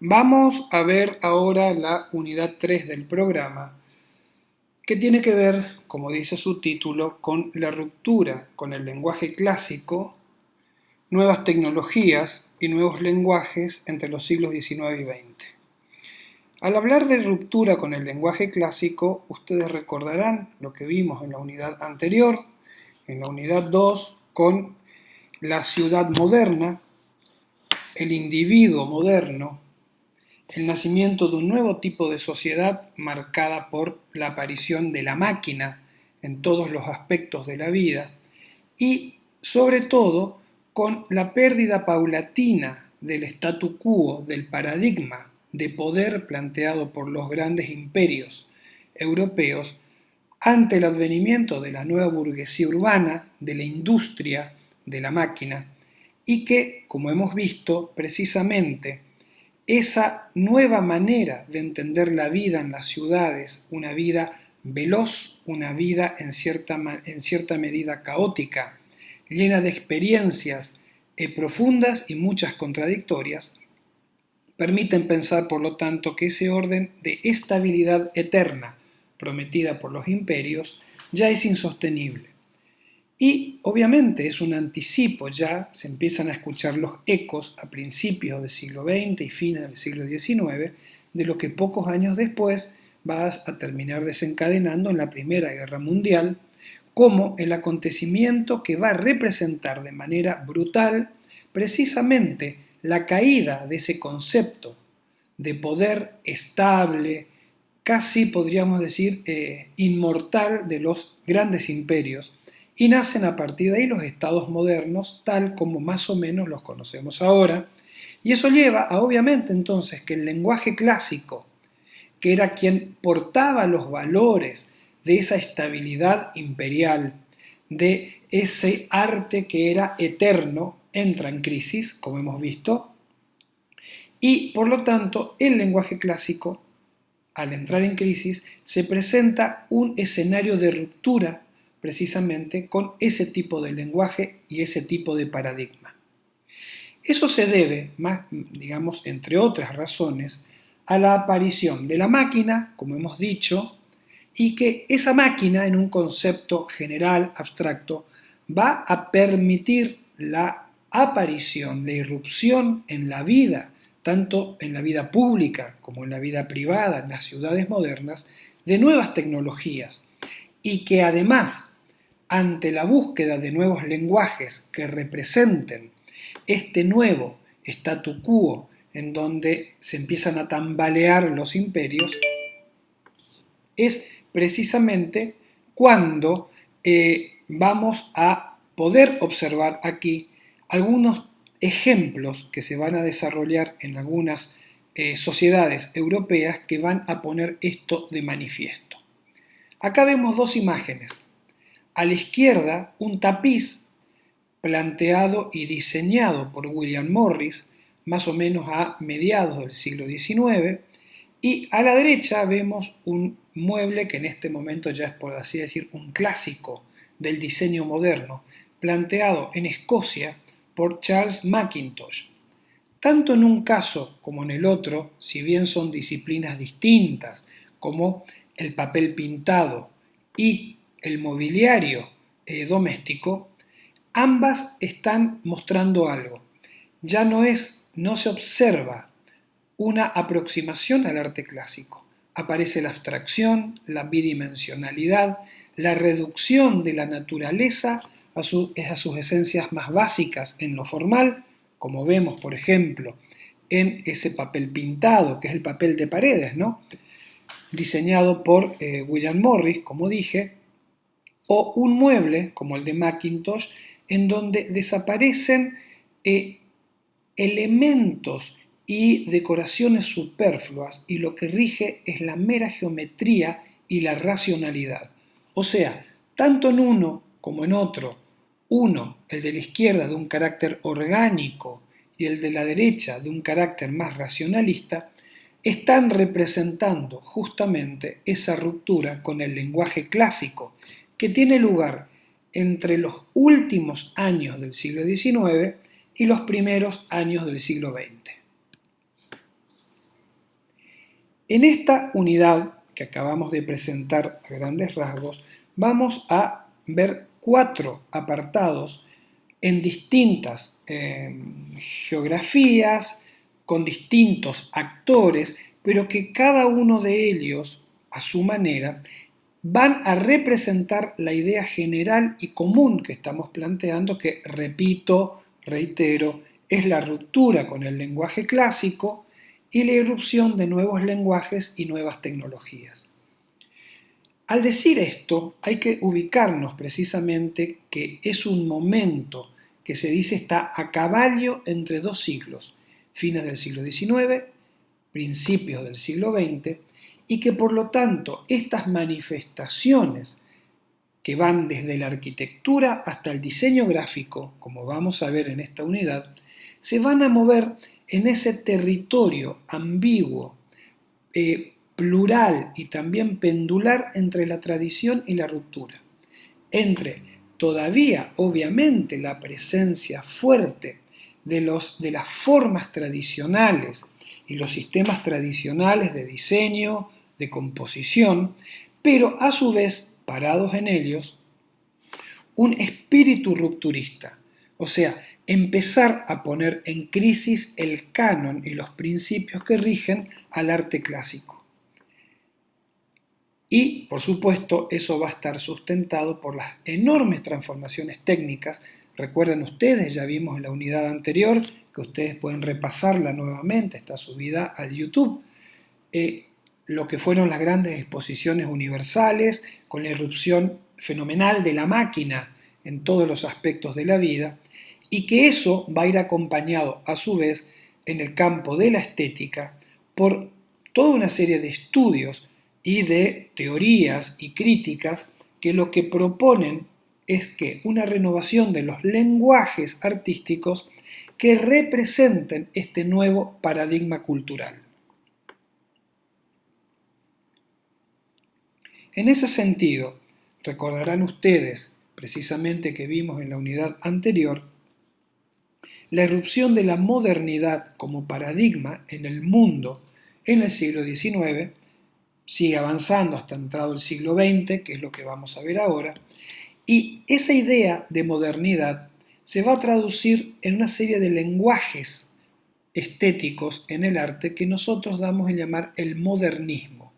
Vamos a ver ahora la unidad 3 del programa, que tiene que ver, como dice su título, con la ruptura con el lenguaje clásico, nuevas tecnologías y nuevos lenguajes entre los siglos XIX y XX. Al hablar de ruptura con el lenguaje clásico, ustedes recordarán lo que vimos en la unidad anterior, en la unidad 2, con la ciudad moderna, el individuo moderno, el nacimiento de un nuevo tipo de sociedad marcada por la aparición de la máquina en todos los aspectos de la vida y, sobre todo, con la pérdida paulatina del statu quo, del paradigma de poder planteado por los grandes imperios europeos ante el advenimiento de la nueva burguesía urbana, de la industria, de la máquina, y que, como hemos visto, precisamente esa nueva manera de entender la vida en las ciudades, una vida veloz, una vida en cierta medida caótica, llena de experiencias profundas y muchas contradictorias, permiten pensar, por lo tanto, que ese orden de estabilidad eterna prometida por los imperios ya es insostenible. Y obviamente es un anticipo, ya se empiezan a escuchar los ecos a principios del siglo XX y fines del siglo XIX de lo que pocos años después va a terminar desencadenando en la Primera Guerra Mundial como el acontecimiento que va a representar de manera brutal precisamente la caída de ese concepto de poder estable, casi podríamos decir inmortal de los grandes imperios, y nacen a partir de ahí los estados modernos tal como más o menos los conocemos ahora, y eso lleva a obviamente entonces que el lenguaje clásico, que era quien portaba los valores de esa estabilidad imperial, de ese arte que era eterno, entra en crisis, como hemos visto, y por lo tanto el lenguaje clásico, al entrar en crisis, se presenta un escenario de ruptura precisamente con ese tipo de lenguaje y ese tipo de paradigma. Eso se debe, más, digamos, entre otras razones, a la aparición de la máquina, como hemos dicho, y que esa máquina, en un concepto general, abstracto, va a permitir la aparición, la irrupción en la vida, tanto en la vida pública como en la vida privada, en las ciudades modernas, de nuevas tecnologías, y que además, ante la búsqueda de nuevos lenguajes que representen este nuevo statu quo en donde se empiezan a tambalear los imperios, es precisamente cuando vamos a poder observar aquí algunos ejemplos que se van a desarrollar en algunas sociedades europeas que van a poner esto de manifiesto. Acá vemos dos imágenes. A la izquierda, un tapiz planteado y diseñado por William Morris, más o menos a mediados del siglo XIX, y a la derecha vemos un mueble que en este momento ya es, por así decir, un clásico del diseño moderno, planteado en Escocia por Charles Mackintosh. Tanto en un caso como en el otro, si bien son disciplinas distintas, como el papel pintado y el mobiliario doméstico, ambas están mostrando algo. Ya no se observa una aproximación al arte clásico. Aparece la abstracción, la bidimensionalidad, la reducción de la naturaleza a sus esencias más básicas en lo formal, como vemos, por ejemplo, en ese papel pintado, que es el papel de paredes, ¿no? Diseñado por William Morris, como dije, o un mueble, como el de Mackintosh, en donde desaparecen elementos y decoraciones superfluas y lo que rige es la mera geometría y la racionalidad. O sea, tanto en uno como en otro, uno, el de la izquierda, de un carácter orgánico y el de la derecha de un carácter más racionalista, están representando justamente esa ruptura con el lenguaje clásico que tiene lugar entre los últimos años del siglo XIX y los primeros años del siglo XX. En esta unidad que acabamos de presentar a grandes rasgos, vamos a ver 4 apartados en distintas geografías, con distintos actores, pero que cada uno de ellos, a su manera, van a representar la idea general y común que estamos planteando, que, repito, reitero, es la ruptura con el lenguaje clásico y la irrupción de nuevos lenguajes y nuevas tecnologías. Al decir esto, hay que ubicarnos precisamente que es un momento que se dice está a caballo entre 2 siglos, fines del siglo XIX, principios del siglo XX, y que por lo tanto estas manifestaciones que van desde la arquitectura hasta el diseño gráfico, como vamos a ver en esta unidad, se van a mover en ese territorio ambiguo, plural y también pendular entre la tradición y la ruptura, entre todavía obviamente la presencia fuerte de las formas tradicionales y los sistemas tradicionales de diseño, de composición, pero a su vez, parados en ellos, un espíritu rupturista, o sea, empezar a poner en crisis el canon y los principios que rigen al arte clásico. Y, por supuesto, eso va a estar sustentado por las enormes transformaciones técnicas. Recuerden ustedes, ya vimos en la unidad anterior, que ustedes pueden repasarla nuevamente, está subida al YouTube, lo que fueron las grandes exposiciones universales, con la irrupción fenomenal de la máquina en todos los aspectos de la vida, y que eso va a ir acompañado, a su vez, en el campo de la estética, por toda una serie de estudios y de teorías y críticas que lo que proponen es que una renovación de los lenguajes artísticos que representen este nuevo paradigma cultural. En ese sentido, recordarán ustedes, precisamente que vimos en la unidad anterior, la irrupción de la modernidad como paradigma en el mundo en el siglo XIX sigue avanzando hasta entrado el siglo XX, que es lo que vamos a ver ahora, y esa idea de modernidad se va a traducir en una serie de lenguajes estéticos en el arte que nosotros damos en llamar el modernismo.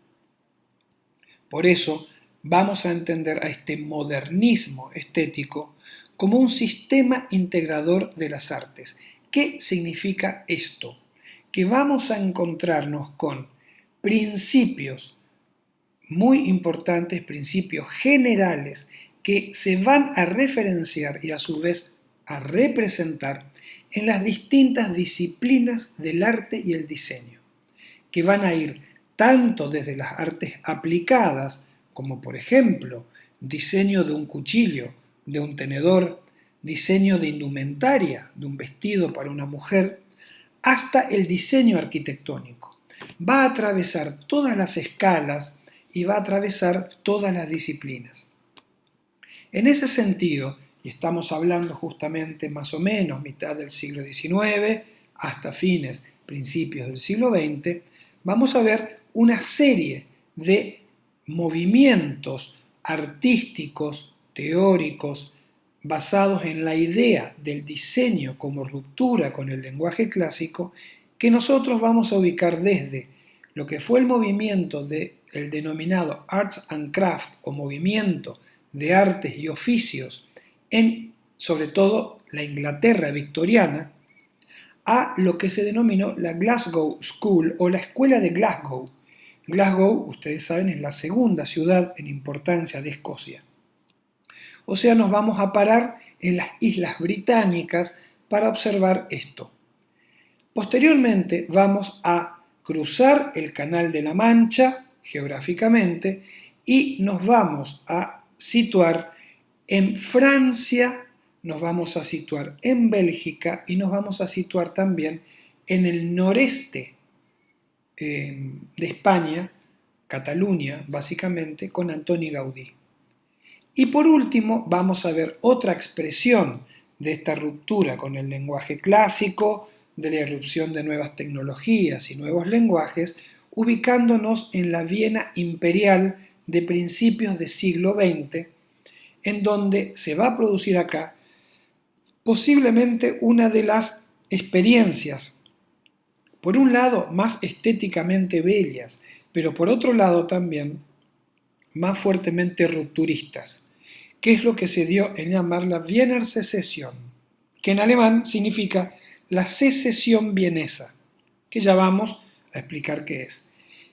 Por eso vamos a entender a este modernismo estético como un sistema integrador de las artes. ¿Qué significa esto? Que vamos a encontrarnos con principios muy importantes, principios generales que se van a referenciar y a su vez a representar en las distintas disciplinas del arte y el diseño, que van a ir tanto desde las artes aplicadas, como por ejemplo diseño de un cuchillo, de un tenedor, diseño de indumentaria, de un vestido para una mujer, hasta el diseño arquitectónico. Va a atravesar todas las escalas y va a atravesar todas las disciplinas. En ese sentido, y estamos hablando justamente más o menos mitad del siglo XIX hasta fines, principios del siglo XX, vamos a ver una serie de movimientos artísticos, teóricos, basados en la idea del diseño como ruptura con el lenguaje clásico, que nosotros vamos a ubicar desde lo que fue el movimiento del denominado Arts and Crafts o movimiento de artes y oficios en, sobre todo, la Inglaterra victoriana, a lo que se denominó la Glasgow School o la Escuela de Glasgow. Glasgow, ustedes saben, es la segunda ciudad en importancia de Escocia. O sea, nos vamos a parar en las Islas Británicas para observar esto. Posteriormente vamos a cruzar el Canal de la Mancha geográficamente y nos vamos a situar en Francia, nos vamos a situar en Bélgica y nos vamos a situar también en el noreste de España, Cataluña básicamente, con Antoni Gaudí. Y por último vamos a ver otra expresión de esta ruptura con el lenguaje clásico, de la irrupción de nuevas tecnologías y nuevos lenguajes, ubicándonos en la Viena imperial de principios del siglo XX, en donde se va a producir acá posiblemente una de las experiencias, por un lado, más estéticamente bellas, pero por otro lado también más fuertemente rupturistas, que es lo que se dio en llamar la Wiener Secesión, que en alemán significa la secesión vienesa, que ya vamos a explicar qué es.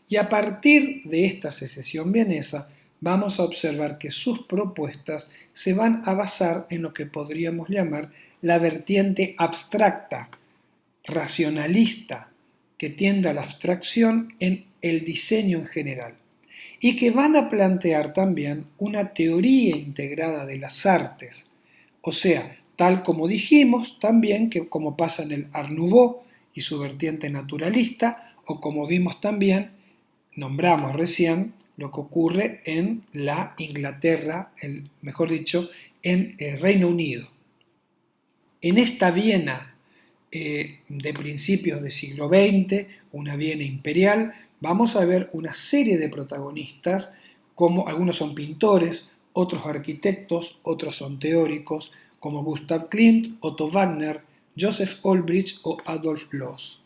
Y a partir de esta secesión vienesa, vamos a observar que sus propuestas se van a basar en lo que podríamos llamar la vertiente abstracta, racionalista, que tiende a la abstracción en el diseño en general, y que van a plantear también una teoría integrada de las artes, o sea, tal como dijimos también que como pasa en el Art Nouveau y su vertiente naturalista, o como vimos también, nombramos recién, lo que ocurre en la Inglaterra, mejor dicho, en el Reino Unido. En esta Viena de principios del siglo XX, una Viena imperial, vamos a ver una serie de protagonistas, como algunos son pintores, otros arquitectos, otros son teóricos, como Gustav Klimt, Otto Wagner, Joseph Olbrich o Adolf Loos.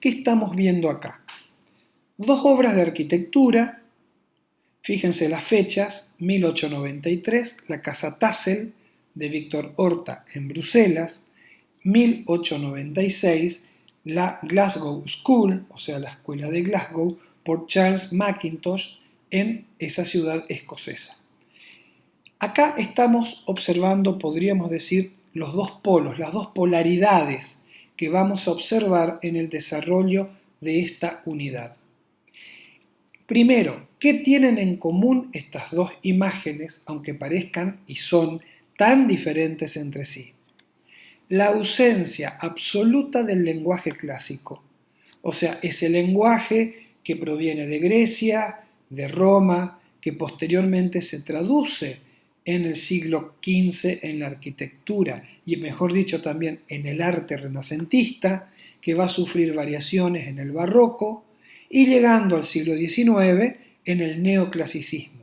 ¿Qué estamos viendo acá? Dos obras de arquitectura, fíjense las fechas, 1893, la Casa Tassel de Victor Horta en Bruselas, 1896, la Glasgow School, o sea, la Escuela de Glasgow, por Charles Mackintosh en esa ciudad escocesa. Acá estamos observando, podríamos decir, los dos polos, las dos polaridades que vamos a observar en el desarrollo de esta unidad. Primero, ¿qué tienen en común estas dos imágenes, aunque parezcan y son tan diferentes entre sí? La ausencia absoluta del lenguaje clásico, o sea, ese lenguaje que proviene de Grecia, de Roma, que posteriormente se traduce en el siglo XV en la arquitectura y, mejor dicho, también en el arte renacentista, que va a sufrir variaciones en el barroco y llegando al siglo XIX en el neoclasicismo.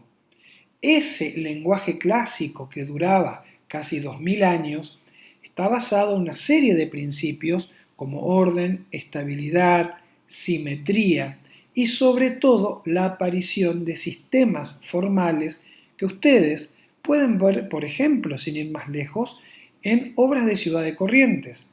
Ese lenguaje clásico que duraba casi 2000 años está basado en una serie de principios como orden, estabilidad, simetría y sobre todo la aparición de sistemas formales que ustedes pueden ver, por ejemplo, sin ir más lejos, en obras de Ciudad de Corrientes.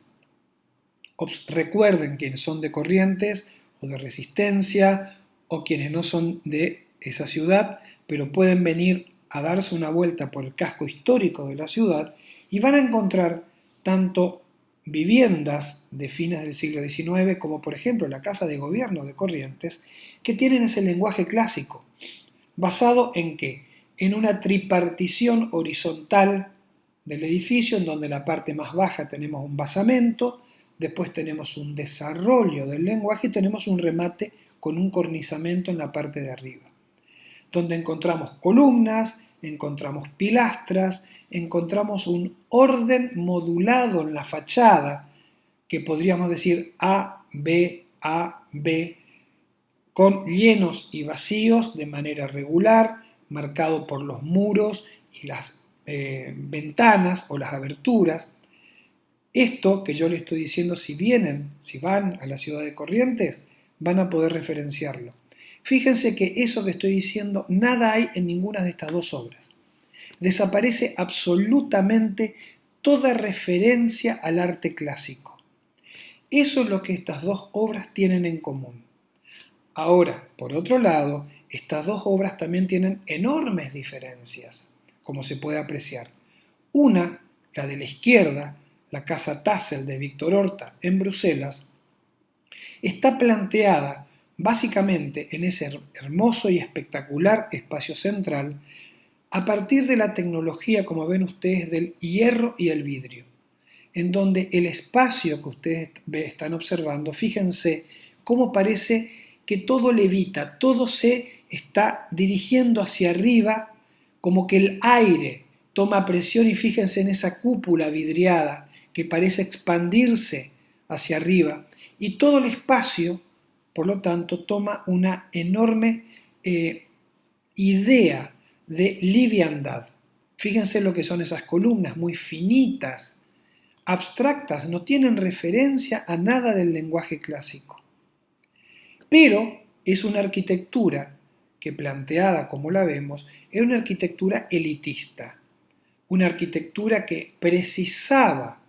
Recuerden quienes son de Corrientes o de Resistencia o quienes no son de esa ciudad, pero pueden venir a darse una vuelta por el casco histórico de la ciudad y van a encontrar tanto viviendas de fines del siglo XIX como por ejemplo la Casa de Gobierno de Corrientes que tienen ese lenguaje clásico, basado en ¿qué? En una tripartición horizontal del edificio en donde en la parte más baja tenemos un basamento, después tenemos un desarrollo del lenguaje y tenemos un remate con un cornizamiento en la parte de arriba, donde encontramos columnas, encontramos pilastras, encontramos un orden modulado en la fachada, que podríamos decir A, B, con llenos y vacíos de manera regular, marcado por los muros y las ventanas o las aberturas. Esto que yo les estoy diciendo, si van a la ciudad de Corrientes, van a poder referenciarlo. Fíjense que eso que estoy diciendo, nada hay en ninguna de estas dos obras. Desaparece absolutamente toda referencia al arte clásico. Eso es lo que estas dos obras tienen en común. Ahora, por otro lado, estas dos obras también tienen enormes diferencias, como se puede apreciar. Una, la de la izquierda, la Casa Tassel de Victor Horta en Bruselas, está planteada básicamente en ese hermoso y espectacular espacio central a partir de la tecnología, como ven ustedes, del hierro y el vidrio, en donde el espacio que ustedes están observando, fíjense cómo parece que todo levita, todo se está dirigiendo hacia arriba, como que el aire toma presión y fíjense en esa cúpula vidriada que parece expandirse hacia arriba, y todo el espacio, por lo tanto, toma una enorme idea de liviandad. Fíjense lo que son esas columnas, muy finitas, abstractas, no tienen referencia a nada del lenguaje clásico. Pero es una arquitectura que, planteada como la vemos, era una arquitectura elitista, una arquitectura que precisaba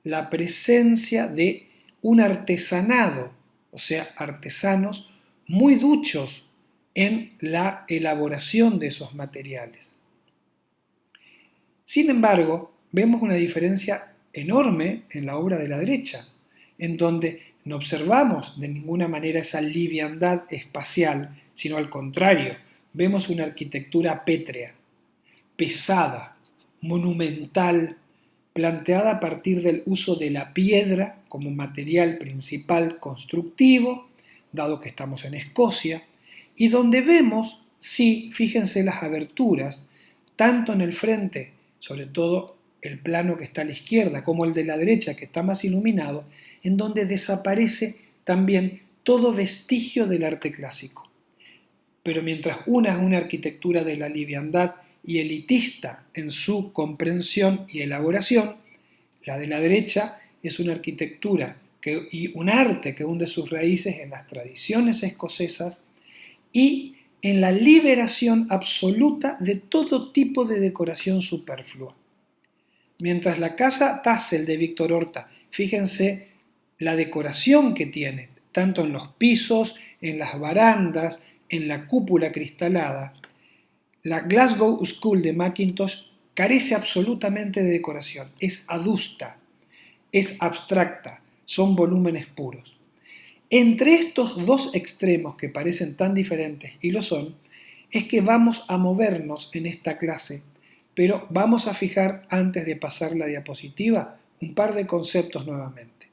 la presencia de un artesanado, o sea, artesanos muy duchos en la elaboración de esos materiales. Sin embargo, vemos una diferencia enorme en la obra de la derecha, en donde no observamos de ninguna manera esa liviandad espacial, sino al contrario, vemos una arquitectura pétrea, pesada, monumental, planteada a partir del uso de la piedra como material principal constructivo, dado que estamos en Escocia, y donde vemos, sí, fíjense las aberturas, tanto en el frente, sobre todo el plano que está a la izquierda, como el de la derecha, que está más iluminado, en donde desaparece también todo vestigio del arte clásico. Pero mientras una es una arquitectura de la liviandad y elitista en su comprensión y elaboración, la de la derecha es una arquitectura y un arte que hunde sus raíces en las tradiciones escocesas y en la liberación absoluta de todo tipo de decoración superflua. Mientras la casa Tassel de Víctor Horta, fíjense la decoración que tiene, tanto en los pisos, en las barandas, en la cúpula cristalada, la Glasgow School de Mackintosh carece absolutamente de decoración, es adusta, es abstracta, son volúmenes puros. Entre estos dos extremos que parecen tan diferentes, y lo son, es que vamos a movernos en esta clase, pero vamos a fijar, antes de pasar la diapositiva, un par de conceptos nuevamente.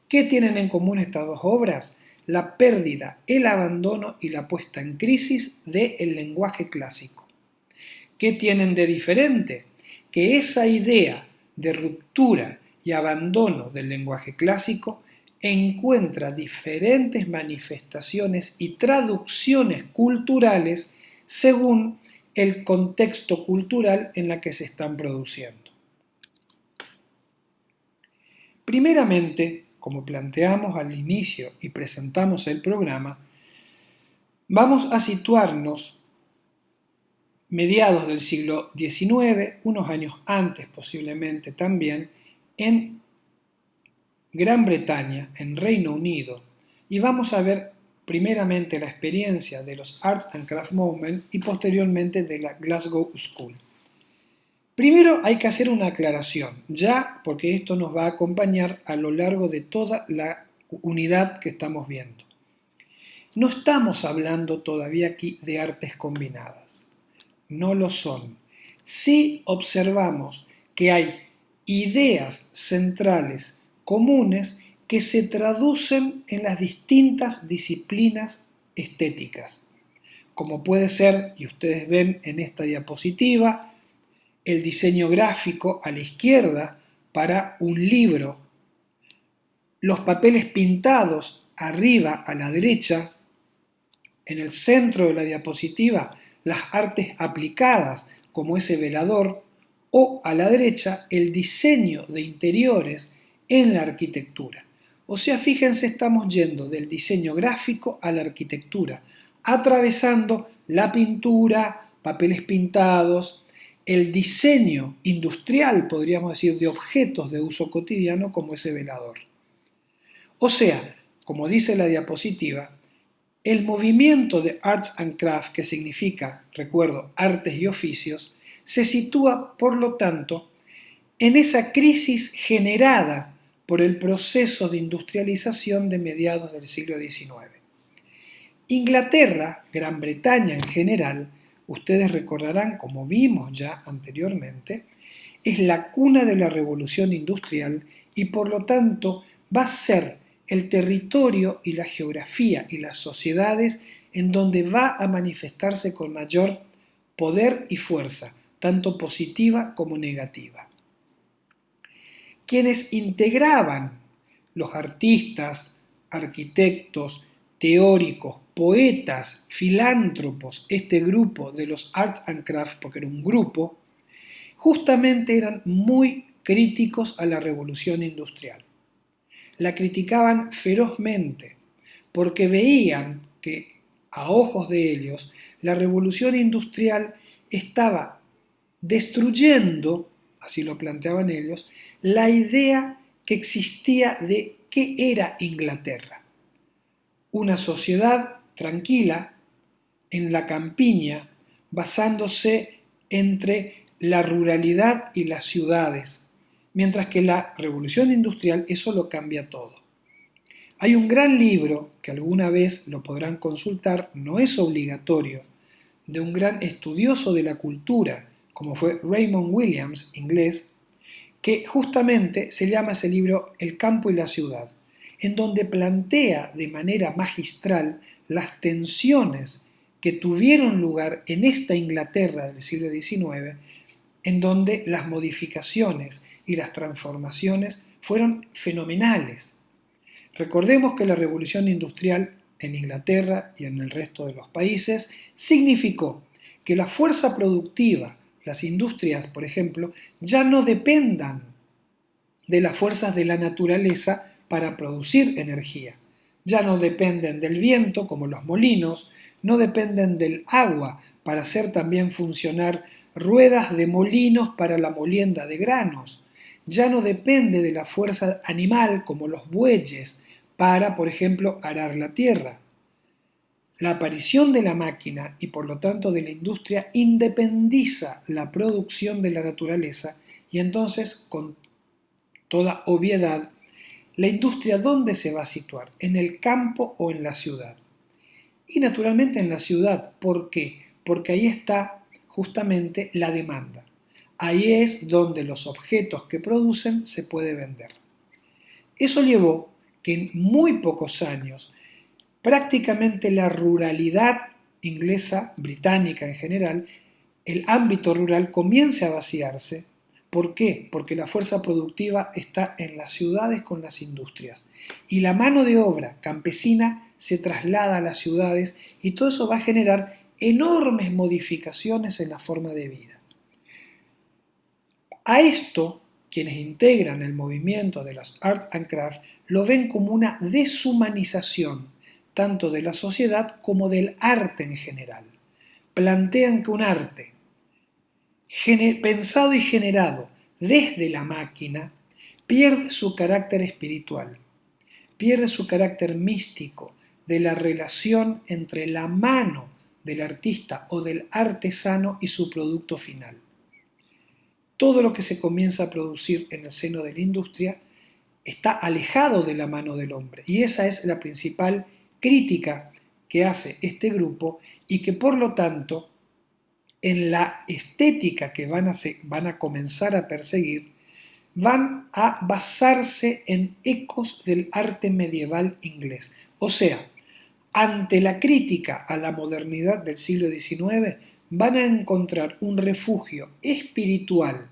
¿Qué tienen en común estas dos obras? La pérdida, el abandono y la puesta en crisis del lenguaje clásico. ¿Qué tienen de diferente? Que esa idea de ruptura y abandono del lenguaje clásico encuentra diferentes manifestaciones y traducciones culturales según el contexto cultural en la que se están produciendo. Primeramente, como planteamos al inicio y presentamos el programa, vamos a situarnos mediados del siglo XIX, unos años antes posiblemente también, en Gran Bretaña, en Reino Unido, y vamos a ver primeramente la experiencia de los Arts and Crafts Movement y posteriormente de la Glasgow School. Primero hay que hacer una aclaración, ya porque esto nos va a acompañar a lo largo de toda la unidad que estamos viendo. No estamos hablando todavía aquí de artes combinadas, no lo son. Sí observamos que hay ideas centrales comunes que se traducen en las distintas disciplinas estéticas, como puede ser, y ustedes ven en esta diapositiva, el diseño gráfico a la izquierda para un libro, los papeles pintados arriba a la derecha, en el centro de la diapositiva las artes aplicadas como ese velador, o a la derecha el diseño de interiores en la arquitectura. O sea, fíjense, estamos yendo del diseño gráfico a la arquitectura, atravesando la pintura, papeles pintados, el diseño industrial, podríamos decir, de objetos de uso cotidiano como ese velador. O sea, como dice la diapositiva, el movimiento de Arts and Crafts, que significa, recuerdo, artes y oficios, se sitúa, por lo tanto, en esa crisis generada por el proceso de industrialización de mediados del siglo XIX. Inglaterra, Gran Bretaña en general, ustedes recordarán, como vimos ya anteriormente, es la cuna de la revolución industrial y por lo tanto va a ser el territorio y la geografía y las sociedades en donde va a manifestarse con mayor poder y fuerza, tanto positiva como negativa. Quienes integraban Los artistas, arquitectos, teóricos, poetas, filántropos, este grupo de los Arts and Crafts, porque era un grupo, justamente eran muy críticos a la revolución industrial. La criticaban ferozmente porque veían que a ojos de ellos la revolución industrial estaba destruyendo, así lo planteaban ellos, la idea que existía de qué era Inglaterra. Una sociedad tranquila en la campiña, basándose entre la ruralidad y las ciudades, mientras que la revolución industrial eso lo cambia todo. Hay un gran libro, que alguna vez lo podrán consultar, no es obligatorio, de un gran estudioso de la cultura, como fue Raymond Williams, inglés, que justamente se llama ese libro El campo y la ciudad, en donde plantea de manera magistral las tensiones que tuvieron lugar en esta Inglaterra del siglo XIX, en donde las modificaciones y las transformaciones fueron fenomenales. Recordemos que la revolución industrial en Inglaterra y en el resto de los países significó que la fuerza productiva, las industrias, por ejemplo, ya no dependan de las fuerzas de la naturaleza para producir energía. Ya no dependen del viento, como los molinos, no dependen del agua para hacer también funcionar ruedas de molinos para la molienda de granos. Ya no depende de la fuerza animal, como los bueyes, para, por ejemplo, arar la tierra. La aparición de la máquina y por lo tanto de la industria independiza la producción de la naturaleza y entonces, con toda obviedad, la industria ¿dónde se va a situar? ¿En el campo o en la ciudad? Y naturalmente en la ciudad. ¿Por qué? Porque ahí está justamente la demanda. Ahí es donde los objetos que producen se puede vender. Eso llevó que en muy pocos años prácticamente la ruralidad inglesa, británica en general, el ámbito rural comience a vaciarse. ¿Por qué? Porque la fuerza productiva está en las ciudades con las industrias y la mano de obra campesina se traslada a las ciudades y todo eso va a generar enormes modificaciones en la forma de vida. A esto, quienes integran el movimiento de las Arts and Crafts lo ven como una deshumanización tanto de la sociedad como del arte en general. Plantean que un arte pensado y generado desde la máquina pierde su carácter espiritual, pierde su carácter místico de la relación entre la mano del artista o del artesano y su producto final. Todo lo que se comienza a producir en el seno de la industria está alejado de la mano del hombre y esa es la principal crítica que hace este grupo y que por lo tanto en la estética que van a comenzar a perseguir van a basarse en ecos del arte medieval inglés. O sea, ante la crítica a la modernidad del siglo XIX van a encontrar un refugio espiritual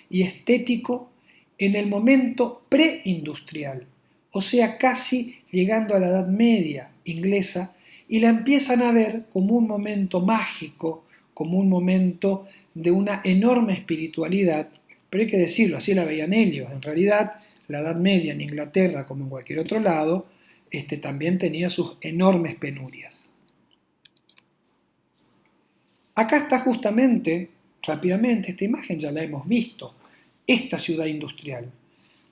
y estético en el momento preindustrial, o sea, casi llegando a la Edad Media inglesa, y la empiezan a ver como un momento mágico, como un momento de una enorme espiritualidad, pero hay que decirlo, así la veían ellos. En realidad, la Edad Media en Inglaterra, como en cualquier otro lado, también tenía sus enormes penurias. Acá está justamente, rápidamente, esta imagen ya la hemos visto, esta ciudad industrial,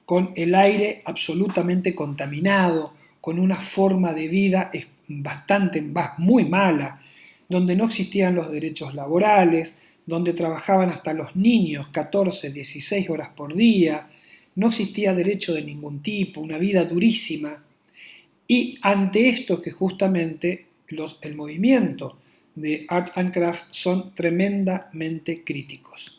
con el aire absolutamente contaminado, con una forma de vida muy mala, donde no existían los derechos laborales, donde trabajaban hasta los niños 14, 16 horas por día, no existía derecho de ningún tipo, una vida durísima. Y ante esto que justamente el movimiento de Arts and Crafts son tremendamente críticos.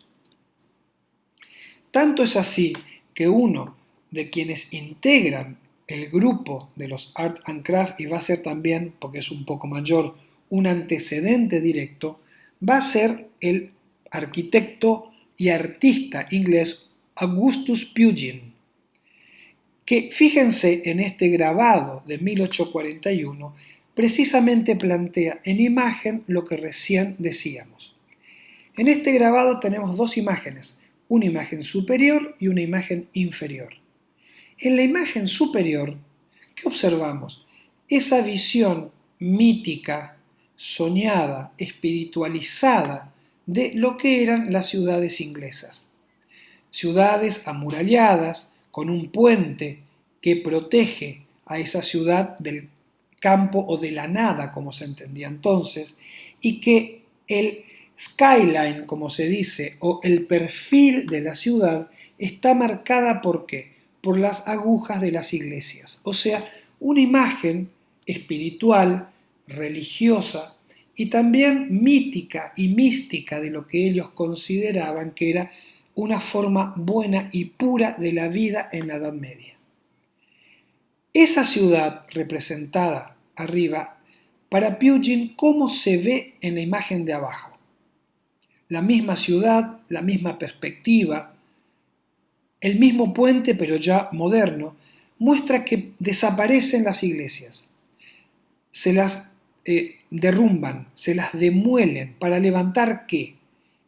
Tanto es así que uno de quienes integran el grupo de los Arts and Crafts, y va a ser también, porque es un poco mayor, un antecedente directo, va a ser el arquitecto y artista inglés Augustus Pugin, que fíjense en este grabado de 1841, precisamente plantea en imagen lo que recién decíamos. En este grabado tenemos dos imágenes, una imagen superior y una imagen inferior. En la imagen superior, ¿qué observamos? Esa visión mítica, soñada, espiritualizada de lo que eran las ciudades inglesas. Ciudades amuralladas, con un puente que protege a esa ciudad del campo o de la nada, como se entendía entonces, y que el skyline, como se dice, o el perfil de la ciudad está marcada ¿por qué? Por las agujas de las iglesias. O sea, una imagen espiritual, religiosa y también mítica y mística de lo que ellos consideraban que era una forma buena y pura de la vida en la Edad Media. Esa ciudad representada arriba, para Pugin, ¿cómo se ve en la imagen de abajo? La misma ciudad, la misma perspectiva, el mismo puente pero ya moderno, muestra que desaparecen las iglesias, se las derrumban, se las demuelen para levantar ¿qué?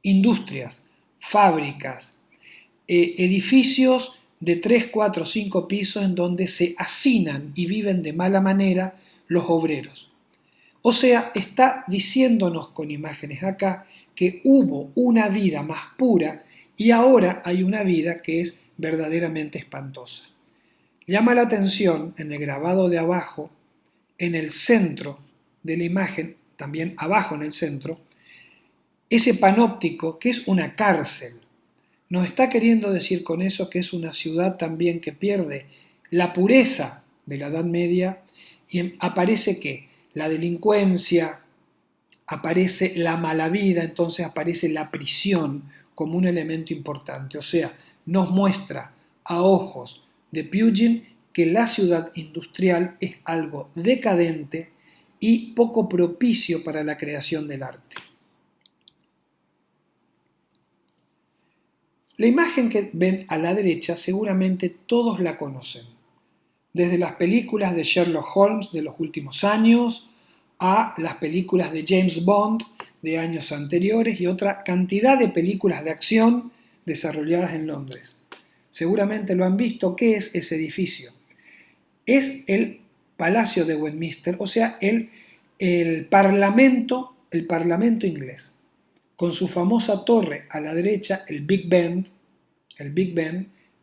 Industrias, fábricas, edificios de 3, 4, 5 pisos en donde se hacinan y viven de mala manera los obreros. O sea, está diciéndonos con imágenes acá que hubo una vida más pura y ahora hay una vida que es verdaderamente espantosa. Llama la atención en el grabado de abajo, en el centro de la imagen, también abajo en el centro, ese panóptico que es una cárcel. Nos está queriendo decir con eso que es una ciudad también que pierde la pureza de la Edad Media y aparece ¿qué? La delincuencia, aparece la mala vida, entonces aparece la prisión como un elemento importante. O sea, nos muestra a ojos de Pugin que la ciudad industrial es algo decadente y poco propicio para la creación del arte. La imagen que ven a la derecha seguramente todos la conocen, desde las películas de Sherlock Holmes de los últimos años a las películas de James Bond de años anteriores y otra cantidad de películas de acción desarrolladas en Londres. Seguramente lo han visto. ¿Qué es ese edificio? Es el Palacio de Westminster, o sea, el Parlamento inglés, con su famosa torre a la derecha, el Big Ben,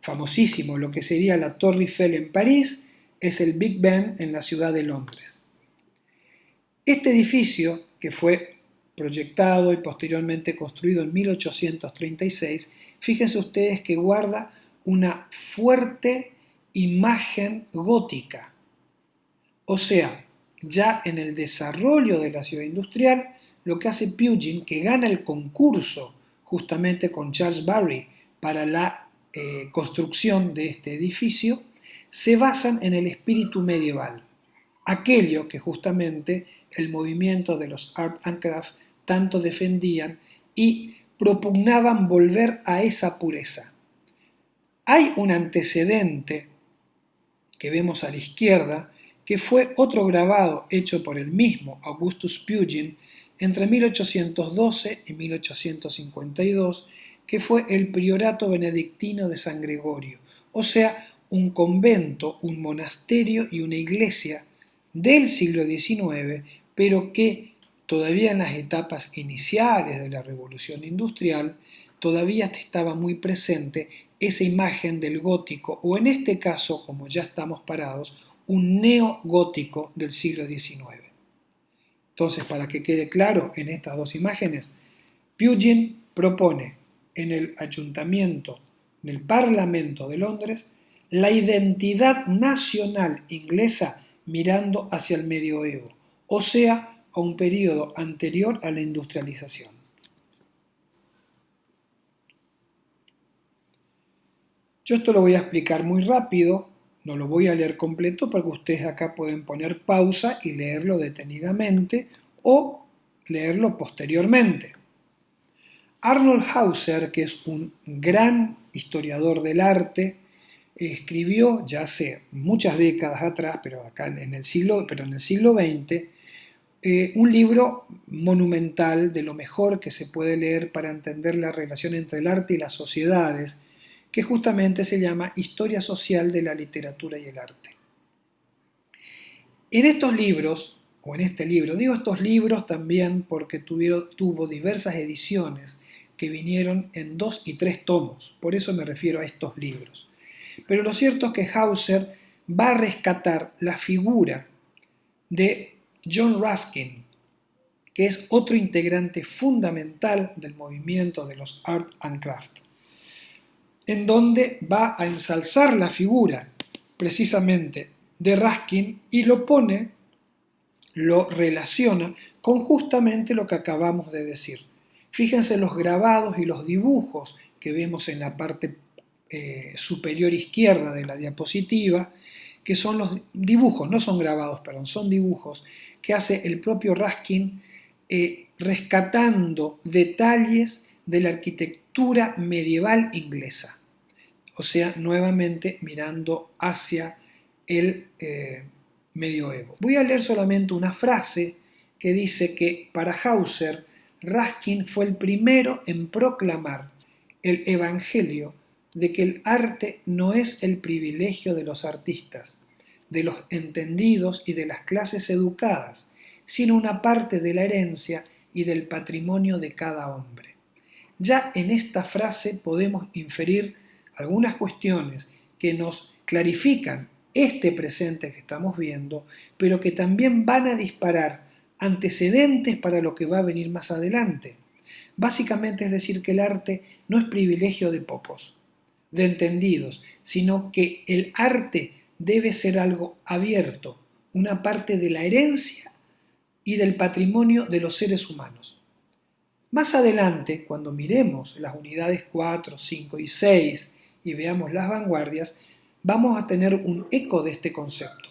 famosísimo, lo que sería la Torre Eiffel en París, es el Big Ben en la ciudad de Londres. Este edificio, que fue proyectado y posteriormente construido en 1836, fíjense ustedes que guarda una fuerte imagen gótica. O sea, ya en el desarrollo de la ciudad industrial, lo que hace Pugin, que gana el concurso justamente con Charles Barry para la construcción de este edificio, se basan en el espíritu medieval, aquello que justamente el movimiento de los Art and Craft tanto defendían y propugnaban volver a esa pureza. Hay un antecedente que vemos a la izquierda, que fue otro grabado hecho por el mismo Augustus Pugin entre 1812 y 1852, que fue el priorato benedictino de San Gregorio, o sea, un convento, un monasterio y una iglesia del siglo XIX, pero que todavía en las etapas iniciales de la revolución industrial, todavía estaba muy presente esa imagen del gótico, o en este caso, como ya estamos parados, un neogótico del siglo XIX. Entonces, para que quede claro en estas dos imágenes, Pugin propone en el ayuntamiento, en el Parlamento de Londres, la identidad nacional inglesa mirando hacia el medioevo, o sea, a un periodo anterior a la industrialización. Yo esto lo voy a explicar muy rápido, no lo voy a leer completo porque ustedes acá pueden poner pausa y leerlo detenidamente o leerlo posteriormente. Arnold Hauser, que es un gran historiador del arte, escribió ya hace muchas décadas atrás, pero acá en el siglo XX, un libro monumental de lo mejor que se puede leer para entender la relación entre el arte y las sociedades, que justamente se llama Historia Social de la Literatura y el Arte. En estos libros, o en este libro, digo estos libros también porque tuvo diversas ediciones que vinieron en 2 y 3 tomos, por eso me refiero a estos libros. Pero lo cierto es que Hauser va a rescatar la figura de John Ruskin, que es otro integrante fundamental del movimiento de los Art and Craft, en donde va a ensalzar la figura precisamente de Ruskin y lo relaciona con justamente lo que acabamos de decir. Fíjense los grabados y los dibujos que vemos en la parte superior izquierda de la diapositiva, que son los dibujos, no son grabados, perdón, son dibujos que hace el propio Ruskin rescatando detalles de la arquitectura medieval inglesa. O sea, nuevamente mirando hacia el medioevo. Voy a leer solamente una frase que dice que para Hauser, Ruskin fue el primero en proclamar el evangelio de que el arte no es el privilegio de los artistas, de los entendidos y de las clases educadas, sino una parte de la herencia y del patrimonio de cada hombre. Ya en esta frase podemos inferir algunas cuestiones que nos clarifican este presente que estamos viendo, pero que también van a disparar antecedentes para lo que va a venir más adelante. Básicamente es decir que el arte no es privilegio de pocos, de entendidos, sino que el arte debe ser algo abierto, una parte de la herencia y del patrimonio de los seres humanos. Más adelante, cuando miremos las unidades 4, 5 y 6 y veamos las vanguardias, vamos a tener un eco de este concepto.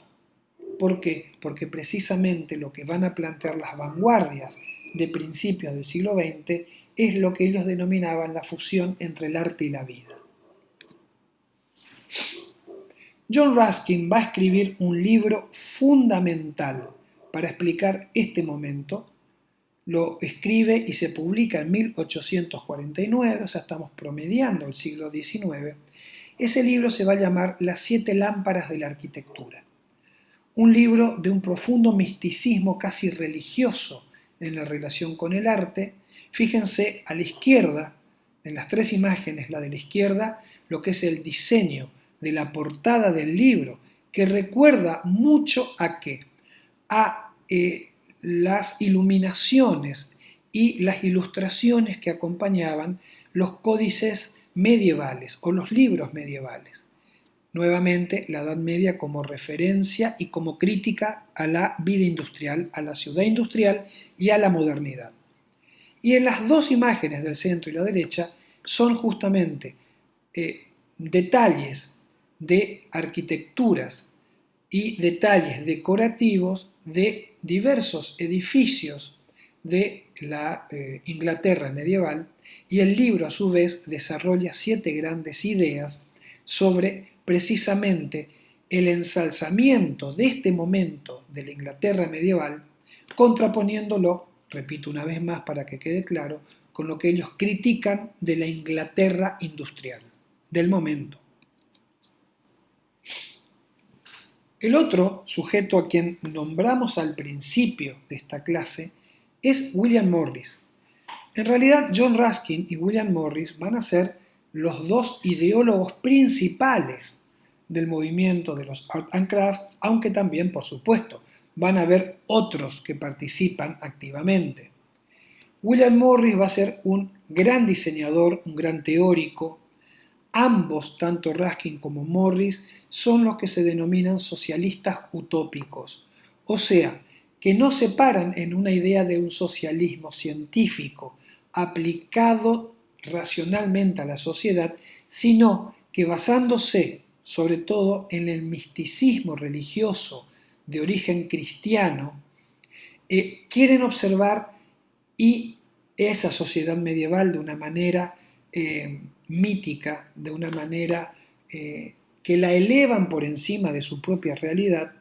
¿Por qué? Porque precisamente lo que van a plantear las vanguardias de principios del siglo XX es lo que ellos denominaban la fusión entre el arte y la vida. John Ruskin va a escribir un libro fundamental para explicar este momento. Lo escribe y se publica en 1849, o sea, estamos promediando el siglo XIX. Ese libro se va a llamar Las 7 lámparas de la arquitectura. Un libro de un profundo misticismo casi religioso en la relación con el arte. Fíjense a la izquierda, en las 3 imágenes, la de la izquierda, lo que es el diseño de la portada del libro, que recuerda mucho a qué, a las iluminaciones y las ilustraciones que acompañaban los códices medievales o los libros medievales. Nuevamente, la Edad Media como referencia y como crítica a la vida industrial, a la ciudad industrial y a la modernidad. Y en las 2 imágenes del centro y la derecha son justamente detalles de arquitecturas y detalles decorativos de diversos edificios de la Inglaterra medieval, y el libro a su vez desarrolla 7 grandes ideas sobre precisamente el ensalzamiento de este momento de la Inglaterra medieval, contraponiéndolo, repito una vez más para que quede claro, con lo que ellos critican de la Inglaterra industrial, del momento. El otro sujeto a quien nombramos al principio de esta clase es William Morris. En realidad, John Ruskin y William Morris van a ser los 2 ideólogos principales del movimiento de los Art and Craft, aunque también, por supuesto, van a haber otros que participan activamente. William Morris va a ser un gran diseñador, un gran teórico. Ambos, tanto Ruskin como Morris, son los que se denominan socialistas utópicos, o sea, que no se paran en una idea de un socialismo científico aplicado racionalmente a la sociedad, sino que basándose sobre todo en el misticismo religioso de origen cristiano, quieren observar y esa sociedad medieval de una manera mítica, de una manera que la elevan por encima de su propia realidad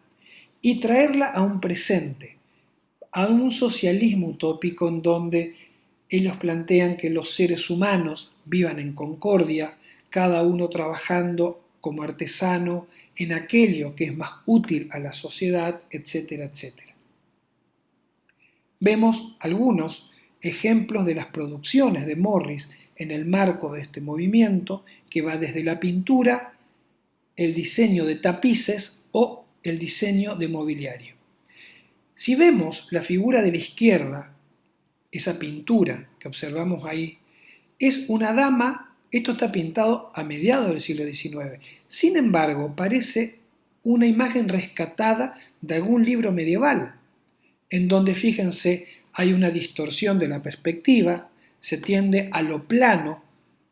y traerla a un presente, a un socialismo utópico en donde ellos plantean que los seres humanos vivan en concordia, cada uno trabajando como artesano en aquello que es más útil a la sociedad, etcétera, etcétera. Vemos algunos ejemplos de las producciones de Morris en el marco de este movimiento, que va desde la pintura, el diseño de tapices o el diseño de mobiliario. Si vemos la figura de la izquierda, esa pintura que observamos ahí, es una dama, esto está pintado a mediados del siglo XIX, sin embargo parece una imagen rescatada de algún libro medieval, en donde, fíjense, hay una distorsión de la perspectiva, se tiende a lo plano,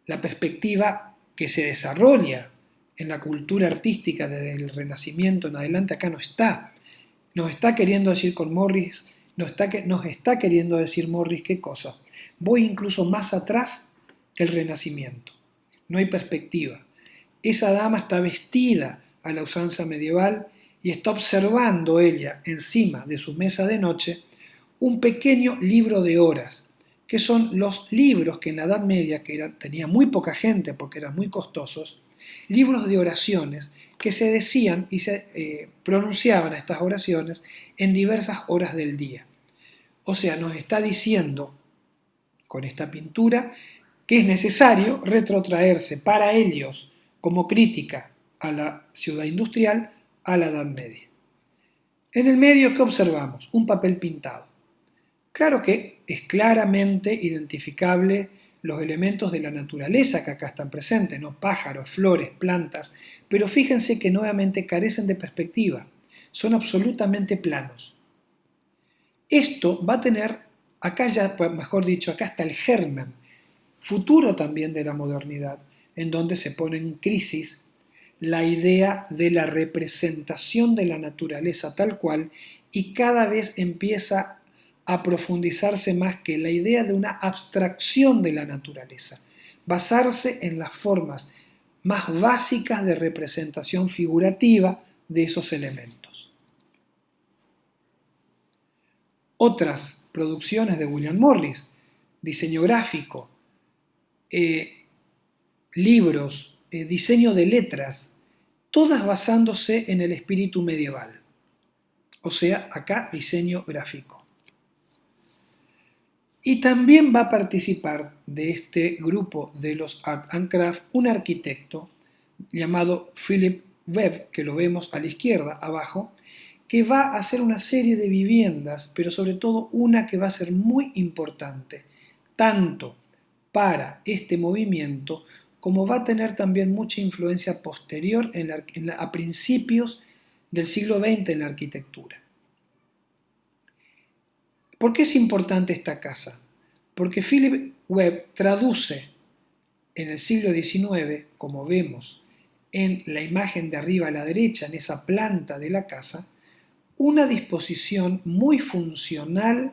la perspectiva que se desarrolla en la cultura artística desde el Renacimiento en adelante acá no está. Nos está queriendo decir con Morris, nos está queriendo decir Morris qué cosa. Voy incluso más atrás que el Renacimiento. No hay perspectiva. Esa dama está vestida a la usanza medieval y está observando ella encima de su mesa de noche un pequeño libro de horas, que son los libros que en la Edad Media, que tenía muy poca gente porque eran muy costosos, libros de oraciones que se decían y se pronunciaban estas oraciones en diversas horas del día. O sea, nos está diciendo con esta pintura que es necesario retrotraerse para ellos como crítica a la ciudad industrial a la Edad Media. En el medio, ¿qué observamos? Un papel pintado. Claro que es claramente identificable los elementos de la naturaleza que acá están presentes, ¿no? Pájaros, flores, plantas, pero fíjense que nuevamente carecen de perspectiva, son absolutamente planos. Esto va a tener, acá ya, mejor dicho, acá está el germen, futuro también de la modernidad, en donde se pone en crisis la idea de la representación de la naturaleza tal cual y cada vez empieza a profundizarse más que la idea de una abstracción de la naturaleza, basarse en las formas más básicas de representación figurativa de esos elementos. Otras producciones de William Morris, diseño gráfico, libros, diseño de letras, todas basándose en el espíritu medieval. O sea, acá diseño gráfico. Y también va a participar de este grupo de los Art and Craft un arquitecto llamado Philip Webb, que lo vemos a la izquierda abajo, que va a hacer una serie de viviendas, pero sobre todo una que va a ser muy importante, tanto para este movimiento como va a tener también mucha influencia posterior a principios del siglo XX en la arquitectura. ¿Por qué es importante esta casa? Porque Philip Webb traduce en el siglo XIX, como vemos en la imagen de arriba a la derecha, en esa planta de la casa, una disposición muy funcional,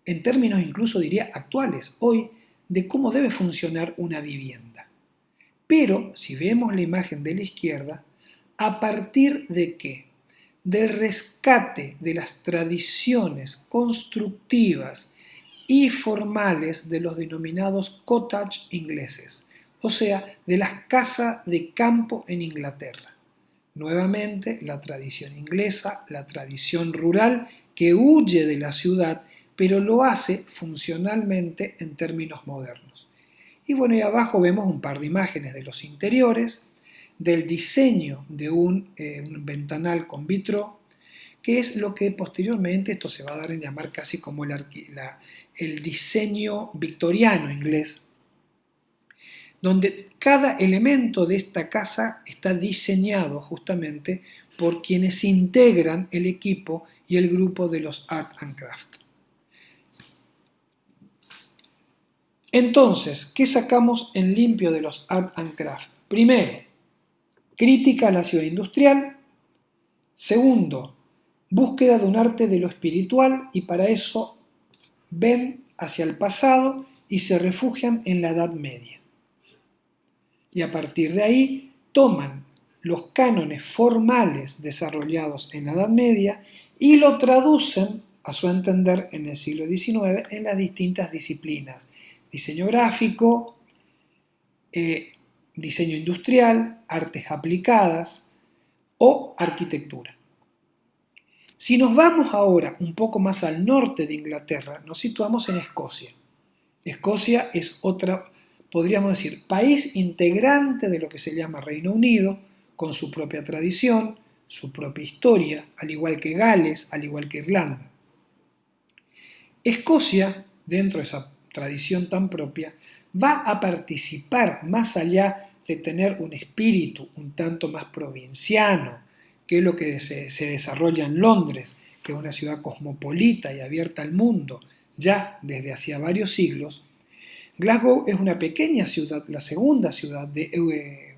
en términos incluso diría actuales, hoy, de cómo debe funcionar una vivienda. Pero, si vemos la imagen de la izquierda, ¿a partir de qué? Del rescate de las tradiciones constructivas y formales de los denominados cottage ingleses, o sea, de las casas de campo en Inglaterra. Nuevamente, la tradición inglesa, la tradición rural que huye de la ciudad, pero lo hace funcionalmente en términos modernos. Y bueno, y abajo vemos un par de imágenes de los interiores, del diseño de un ventanal con vitró, que es lo que posteriormente esto se va a dar en llamar casi como el diseño victoriano inglés, donde cada elemento de esta casa está diseñado justamente por quienes integran el equipo y el grupo de los Art and Craft. Entonces, ¿qué sacamos en limpio de los Art and Craft? Primero, crítica a la ciudad industrial. Segundo, búsqueda de un arte de lo espiritual y para eso ven hacia el pasado y se refugian en la Edad Media. Y a partir de ahí toman los cánones formales desarrollados en la Edad Media y lo traducen, a su entender, en el siglo XIX en las distintas disciplinas: diseño gráfico, diseño industrial, artes aplicadas o arquitectura. Si nos vamos ahora un poco más al norte de Inglaterra, nos situamos en Escocia. Escocia es otra, podríamos decir, país integrante de lo que se llama Reino Unido, con su propia tradición, su propia historia, al igual que Gales, al igual que Irlanda. Escocia, dentro de esa tradición tan propia, va a participar más allá de tener un espíritu un tanto más provinciano, que es lo que se desarrolla en Londres, que es una ciudad cosmopolita y abierta al mundo ya desde hacía varios siglos. Glasgow es una pequeña ciudad, la segunda ciudad de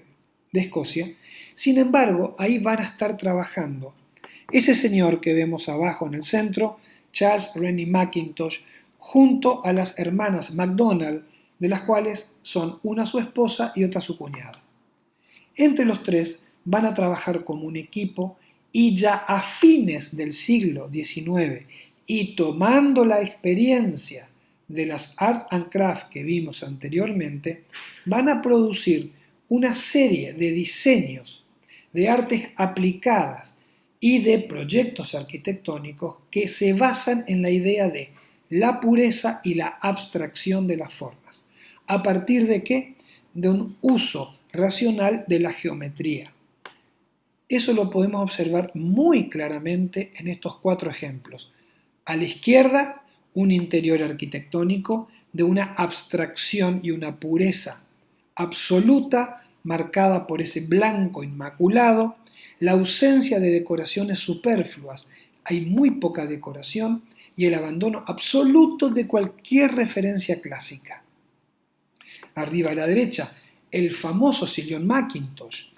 Escocia. Sin embargo, ahí van a estar trabajando ese señor que vemos abajo en el centro, Charles Rennie Mackintosh, junto a las hermanas MacDonald, de las cuales son una su esposa y otra su cuñada. Entre los tres van a trabajar como un equipo y ya a fines del siglo XIX y tomando la experiencia de las Arts and Crafts que vimos anteriormente, van a producir una serie de diseños de artes aplicadas y de proyectos arquitectónicos que se basan en la idea de la pureza y la abstracción de las formas. ¿A partir de qué? De un uso racional de la geometría. Eso lo podemos observar muy claramente en estos 4 ejemplos. A la izquierda, un interior arquitectónico de una abstracción y una pureza absoluta, marcada por ese blanco inmaculado, la ausencia de decoraciones superfluas, hay muy poca decoración, y el abandono absoluto de cualquier referencia clásica. Arriba a la derecha, el famoso sillón Mackintosh,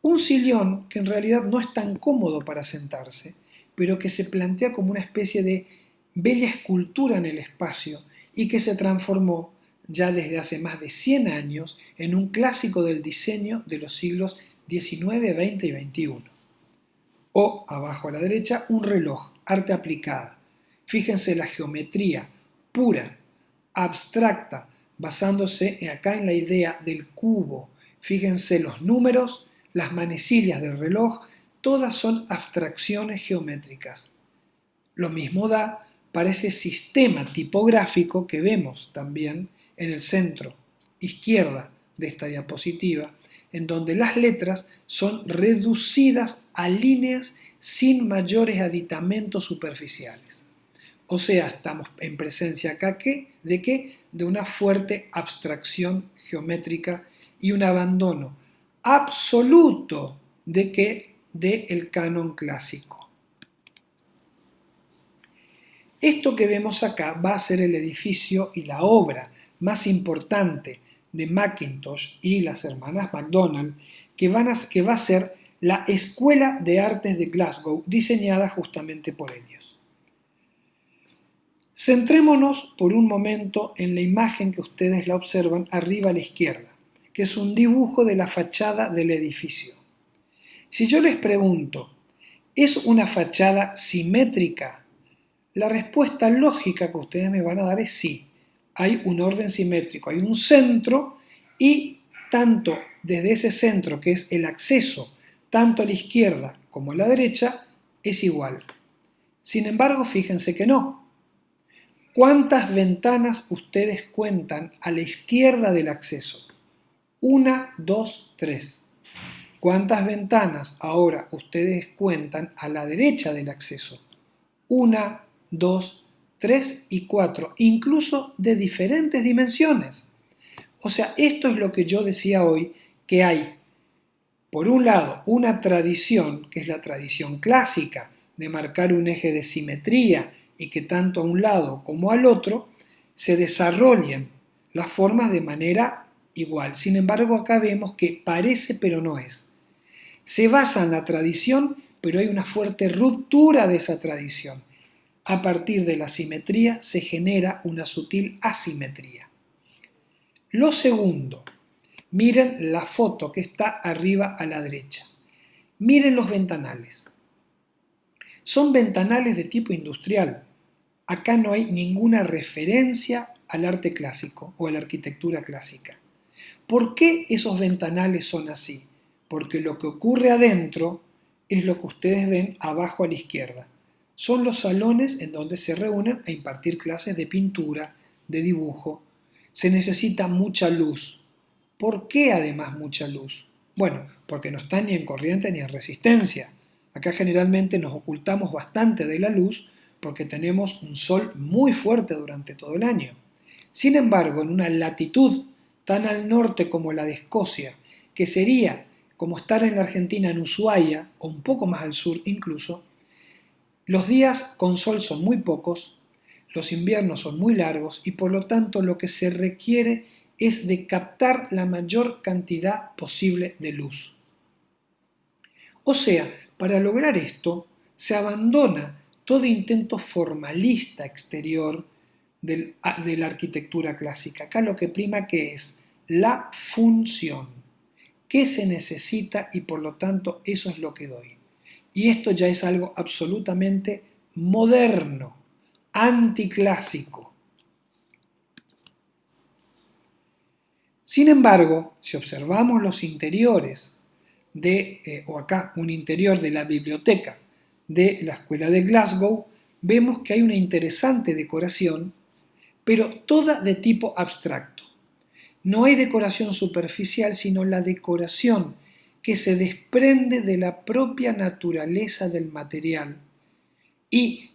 un sillón que en realidad no es tan cómodo para sentarse, pero que se plantea como una especie de bella escultura en el espacio y que se transformó ya desde hace más de 100 años en un clásico del diseño de los siglos XIX, XX y XXI. O, abajo a la derecha, un reloj, arte aplicada. Fíjense la geometría pura, abstracta, basándose acá en la idea del cubo. Fíjense los números, las manecillas del reloj, todas son abstracciones geométricas. Lo mismo da para ese sistema tipográfico que vemos también en el centro izquierda de esta diapositiva, en donde las letras son reducidas a líneas sin mayores aditamentos superficiales. O sea, estamos en presencia acá ¿de qué? De una fuerte abstracción geométrica y un abandono absoluto de qué? Del canon clásico. Esto que vemos acá va a ser el edificio y la obra más importante de Mackintosh y las hermanas MacDonald, que va a ser la Escuela de Artes de Glasgow, diseñada justamente por ellos. Centrémonos por un momento en la imagen que ustedes la observan arriba a la izquierda, que es un dibujo de la fachada del edificio. Si yo les pregunto, ¿es una fachada simétrica? La respuesta lógica que ustedes me van a dar es sí. Hay un orden simétrico, hay un centro y tanto desde ese centro, que es el acceso, tanto a la izquierda como a la derecha, es igual. Sin embargo, fíjense que no. ¿Cuántas ventanas ustedes cuentan a la izquierda del acceso? 1, 2, 3. ¿Cuántas ventanas ahora ustedes cuentan a la derecha del acceso? 1, 2, 3 y 4, incluso de diferentes dimensiones. O sea, esto es lo que yo decía hoy, que hay, por un lado, una tradición, que es la tradición clásica, de marcar un eje de simetría y que tanto a un lado como al otro se desarrollen las formas de manera igual. Sin embargo, acá vemos que parece pero no es. Se basa en la tradición, pero hay una fuerte ruptura de esa tradición. A partir de la simetría se genera una sutil asimetría. Lo segundo, Miren la foto que está arriba a la derecha. Miren los ventanales. Son ventanales de tipo industrial. Acá no hay ninguna referencia al arte clásico o a la arquitectura clásica. ¿Por qué esos ventanales son así? Porque lo que ocurre adentro es lo que ustedes ven abajo a la izquierda. Son los salones en donde se reúnen a impartir clases de pintura, de dibujo. Se necesita mucha luz. ¿Por qué además mucha luz? Bueno, porque no está ni en corriente ni en resistencia. Acá generalmente nos ocultamos bastante de la luz porque tenemos un sol muy fuerte durante todo el año. Sin embargo, en una latitud tan al norte como la de Escocia, que sería como estar en la Argentina en Ushuaia, o un poco más al sur incluso, los días con sol son muy pocos, los inviernos son muy largos y por lo tanto lo que se requiere es de captar la mayor cantidad posible de luz. O sea, para lograr esto, se abandona todo intento formalista exterior de la arquitectura clásica. Acá lo que prima que es la función, qué se necesita y por lo tanto eso es lo que doy. Y esto ya es algo absolutamente moderno, anticlásico. Sin embargo, si observamos los interiores o acá un interior de la biblioteca de la Escuela de Glasgow, vemos que hay una interesante decoración, pero toda de tipo abstracto. No hay decoración superficial, sino la decoración que se desprende de la propia naturaleza del material. Y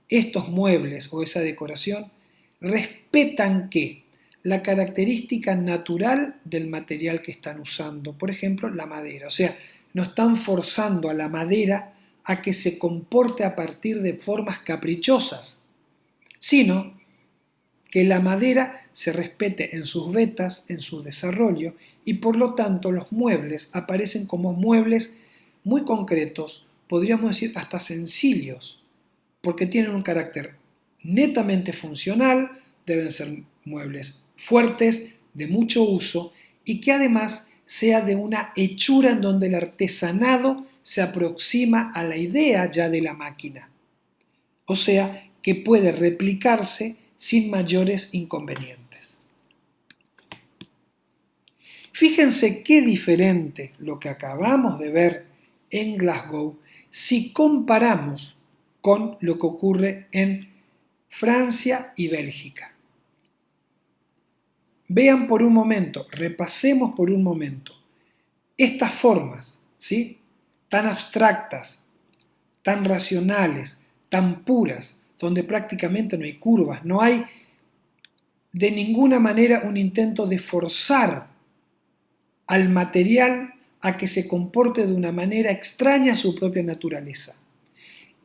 estos muebles o esa decoración respetan ¿qué? La característica natural del material que están usando, por ejemplo, la madera. O sea, no están forzando a la madera a que se comporte a partir de formas caprichosas, sino que la madera se respete en sus vetas, en su desarrollo, y por lo tanto los muebles aparecen como muebles muy concretos, podríamos decir hasta sencillos, porque tienen un carácter netamente funcional, deben ser muebles fuertes, de mucho uso, y que además sea de una hechura en donde el artesanado se aproxima a la idea ya de la máquina. O sea, que puede replicarse sin mayores inconvenientes. Fíjense qué diferente lo que acabamos de ver en Glasgow si comparamos con lo que ocurre en Francia y Bélgica. Vean por un momento, repasemos por un momento estas formas, ¿sí? Tan abstractas, tan racionales, tan puras, donde prácticamente no hay curvas, no hay de ninguna manera un intento de forzar al material a que se comporte de una manera extraña a su propia naturaleza.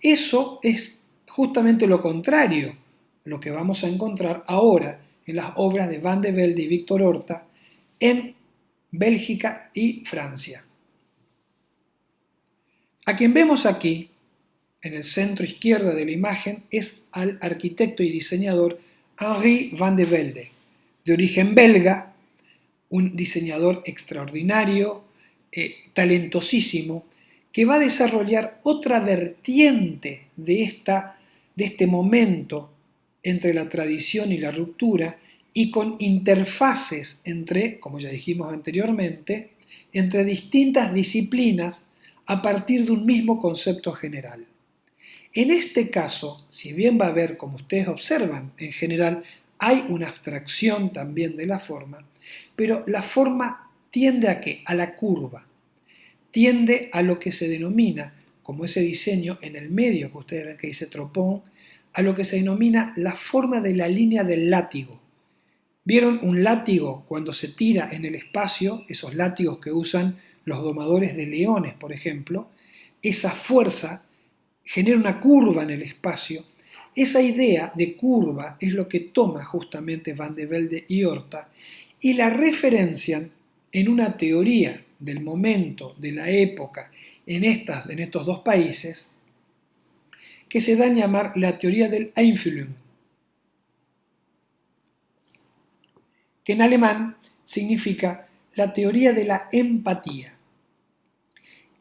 Eso es justamente lo contrario, lo que vamos a encontrar ahora en las obras de Van de Velde y Victor Horta en Bélgica y Francia. A quien vemos aquí, en el centro izquierda de la imagen, es al arquitecto y diseñador Henri Van de Velde, de origen belga, un diseñador extraordinario, talentosísimo, que va a desarrollar otra vertiente de este momento entre la tradición y la ruptura y con interfaces entre, como ya dijimos anteriormente, entre distintas disciplinas a partir de un mismo concepto general. En este caso, si bien va a haber, como ustedes observan, en general hay una abstracción también de la forma, pero la forma tiende a ¿qué? A la curva, tiende a lo que se denomina, como ese diseño en el medio que ustedes ven que dice Tropón, a lo que se denomina la forma de la línea del látigo. ¿Vieron un látigo cuando se tira en el espacio? Esos látigos que usan los domadores de leones, por ejemplo. Esa fuerza genera una curva en el espacio. Esa idea de curva es lo que toma justamente Van de Velde y Horta y la referencian en una teoría del momento, de la época, en estos dos países, que se da a llamar la teoría del Einfühlung, que en alemán significa la teoría de la empatía.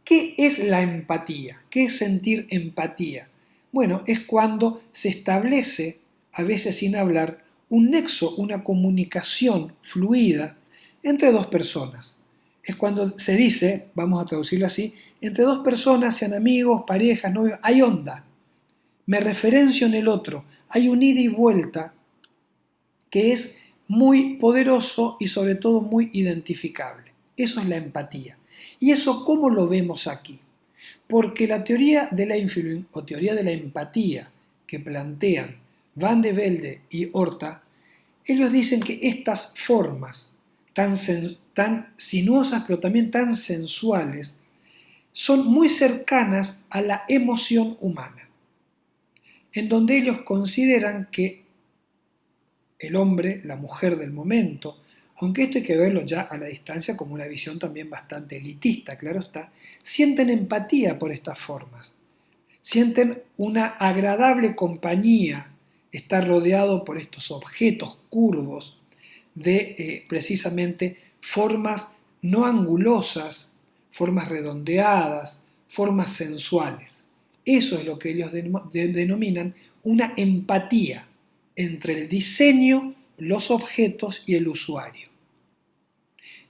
¿Qué es la empatía? ¿Qué es sentir empatía? Bueno, es cuando se establece, a veces sin hablar, un nexo, una comunicación fluida entre dos personas. Es cuando se dice, vamos a traducirlo así, entre dos personas, sean amigos, parejas, novios, hay onda. Me referencio en el otro, hay un ida y vuelta que es muy poderoso y sobre todo muy identificable. Eso es la empatía. ¿Y eso cómo lo vemos aquí? Porque la teoría de la influencia o teoría de la empatía que plantean Van de Velde y Horta, ellos dicen que estas formas tan sinuosas pero también tan sensuales son muy cercanas a la emoción humana, en donde ellos consideran que el hombre, la mujer del momento, aunque esto hay que verlo ya a la distancia como una visión también bastante elitista, claro está, sienten empatía por estas formas, sienten una agradable compañía, estar rodeado por estos objetos curvos de precisamente formas no angulosas, formas redondeadas, formas sensuales. Eso es lo que ellos denominan una empatía entre el diseño, los objetos y el usuario.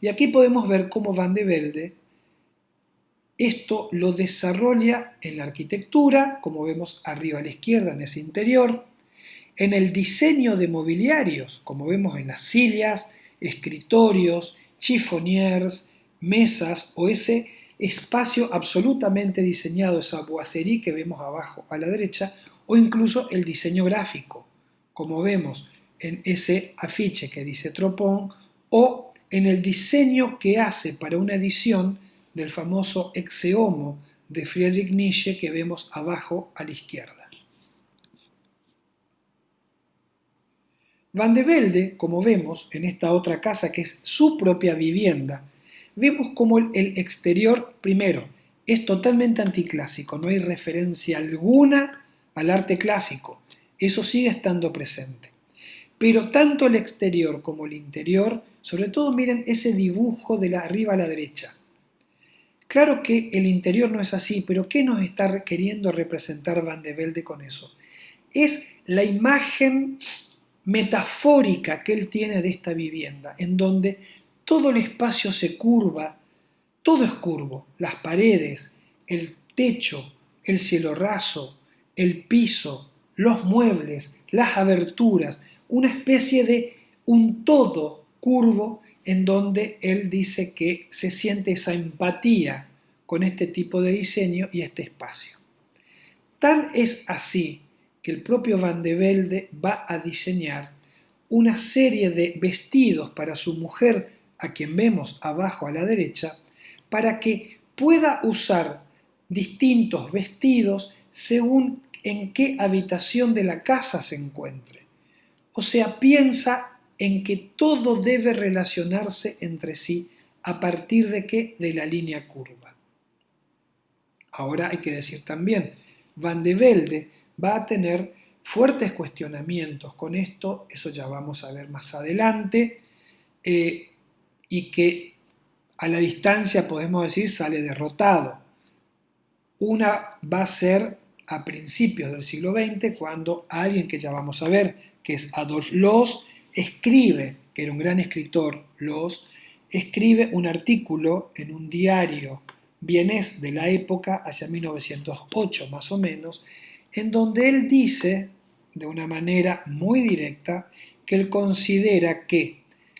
Y aquí podemos ver cómo Van de Velde esto lo desarrolla en la arquitectura, como vemos arriba a la izquierda en ese interior, en el diseño de mobiliarios, como vemos en las sillas, escritorios, chiffoniers, mesas o ese espacio absolutamente diseñado, esa boiserie que vemos abajo a la derecha, o incluso el diseño gráfico, como vemos en ese afiche que dice Tropon, o en el diseño que hace para una edición del famoso Ecce Homo de Friedrich Nietzsche que vemos abajo a la izquierda. Van de Velde, como vemos en esta otra casa que es su propia vivienda, vemos como el exterior, primero, es totalmente anticlásico, no hay referencia alguna al arte clásico, eso sigue estando presente. Pero tanto el exterior como el interior, sobre todo miren ese dibujo de la arriba a la derecha. Claro que el interior no es así, pero ¿qué nos está queriendo representar Van de Velde con eso? Es la imagen metafórica que él tiene de esta vivienda, en donde todo el espacio se curva, todo es curvo, las paredes, el techo, el cielo raso, el piso, los muebles, las aberturas, una especie de un todo curvo en donde él dice que se siente esa empatía con este tipo de diseño y este espacio. Tal es así que el propio Van de Velde va a diseñar una serie de vestidos para su mujer, a quien vemos abajo a la derecha, para que pueda usar distintos vestidos según en qué habitación de la casa se encuentre. O sea, piensa en que todo debe relacionarse entre sí a partir de qué? De la línea curva. Ahora hay que decir también, Van de Velde va a tener fuertes cuestionamientos con esto, eso ya vamos a ver más adelante, y que a la distancia podemos decir sale derrotado. Una va a ser a principios del siglo XX, cuando alguien que ya vamos a ver, que es Adolf Loos, escribe, que era un gran escritor, Loos, escribe un artículo en un diario vienés de la época, hacia 1908 más o menos, en donde él dice, de una manera muy directa, que él considera que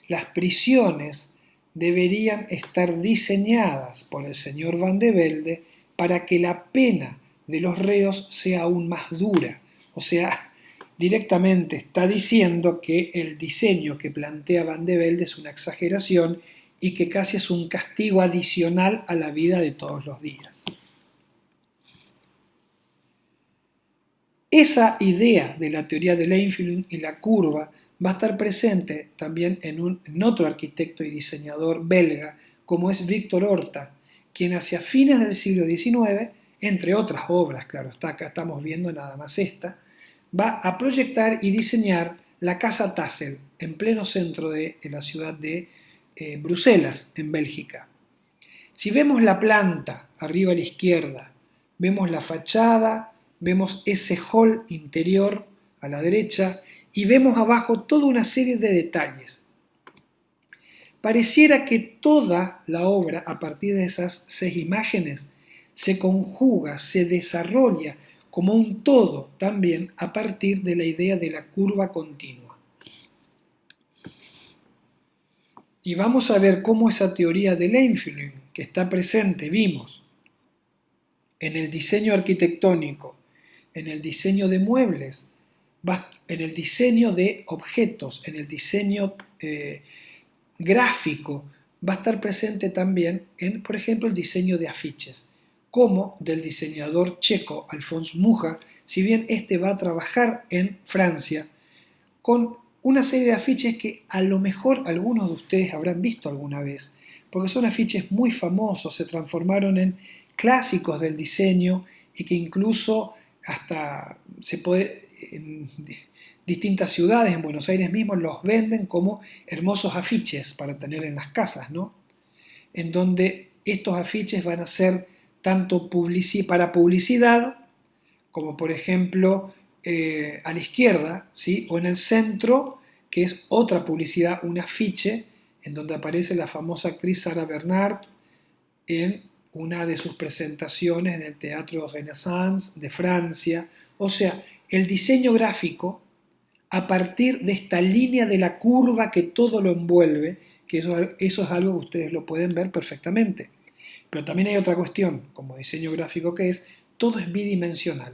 las prisiones deberían estar diseñadas por el señor Van de Velde para que la pena de los reos sea aún más dura. O sea, directamente está diciendo que el diseño que plantea Van de Velde es una exageración y que casi es un castigo adicional a la vida de todos los días. Esa idea de la teoría de Leinfeldt y la curva va a estar presente también en otro arquitecto y diseñador belga, como es Victor Horta, quien hacia fines del siglo XIX, entre otras obras, claro está, acá estamos viendo nada más esta, va a proyectar y diseñar la Casa Tassel, en pleno centro de la ciudad de Bruselas, en Bélgica. Si vemos la planta arriba a la izquierda, vemos la fachada, vemos ese hall interior a la derecha y vemos abajo toda una serie de detalles. Pareciera que toda la obra, a partir de esas 6 imágenes, se conjuga, se desarrolla como un todo también a partir de la idea de la curva continua. Y vamos a ver cómo esa teoría del Einfühlung, que está presente, vimos, en el diseño arquitectónico, en el diseño de muebles, en el diseño de objetos, en el diseño gráfico, va a estar presente también en, por ejemplo, el diseño de afiches, como del diseñador checo Alphonse Mucha, si bien este va a trabajar en Francia con una serie de afiches que a lo mejor algunos de ustedes habrán visto alguna vez, porque son afiches muy famosos, se transformaron en clásicos del diseño y que incluso hasta se puede, en distintas ciudades, en Buenos Aires mismo, los venden como hermosos afiches para tener en las casas, ¿no? En donde estos afiches van a ser tanto para publicidad, como por ejemplo a la izquierda, ¿sí? O en el centro, que es otra publicidad, un afiche, en donde aparece la famosa actriz Sarah Bernhardt en una de sus presentaciones en el Teatro Renaissance de Francia. O sea, el diseño gráfico, a partir de esta línea de la curva que todo lo envuelve, que eso es algo que ustedes lo pueden ver perfectamente. Pero también hay otra cuestión, como diseño gráfico, que es todo es bidimensional.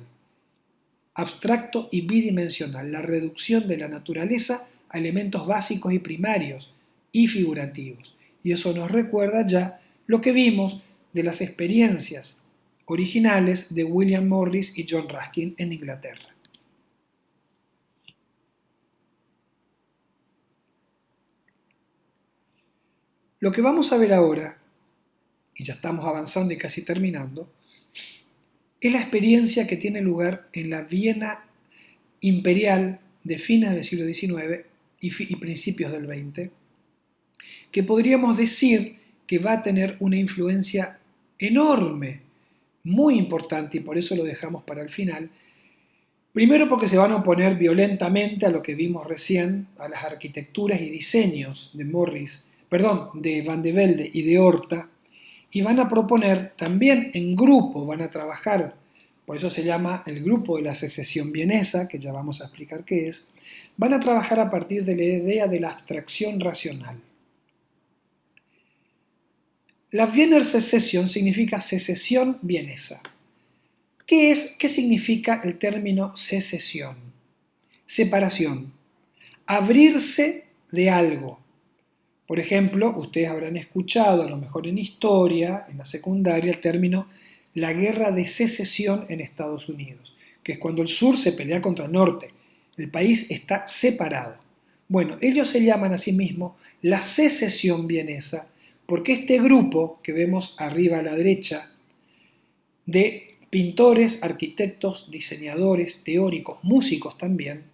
Abstracto y bidimensional, la reducción de la naturaleza a elementos básicos y primarios y figurativos. Y eso nos recuerda ya lo que vimos de las experiencias originales de William Morris y John Ruskin en Inglaterra. Lo que vamos a ver ahora, y ya estamos avanzando y casi terminando, es la experiencia que tiene lugar en la Viena imperial de fines del siglo XIX y principios del XX, que podríamos decir que va a tener una influencia enorme, muy importante, y por eso lo dejamos para el final. Primero porque se van a oponer violentamente a lo que vimos recién, a las arquitecturas y diseños de de Van de Velde y de Horta, y van a proponer también en grupo, van a trabajar, por eso se llama el grupo de la secesión vienesa, que ya vamos a explicar qué es, van a trabajar a partir de la idea de la abstracción racional. La Wiener Secession significa secesión vienesa. ¿Qué significa el término secesión? Separación. Abrirse de algo. Por ejemplo, ustedes habrán escuchado, a lo mejor en historia, en la secundaria, el término la guerra de secesión en Estados Unidos, que es cuando el sur se pelea contra el norte. El país está separado. Bueno, ellos se llaman a sí mismos la secesión vienesa, porque este grupo que vemos arriba a la derecha, de pintores, arquitectos, diseñadores, teóricos, músicos también,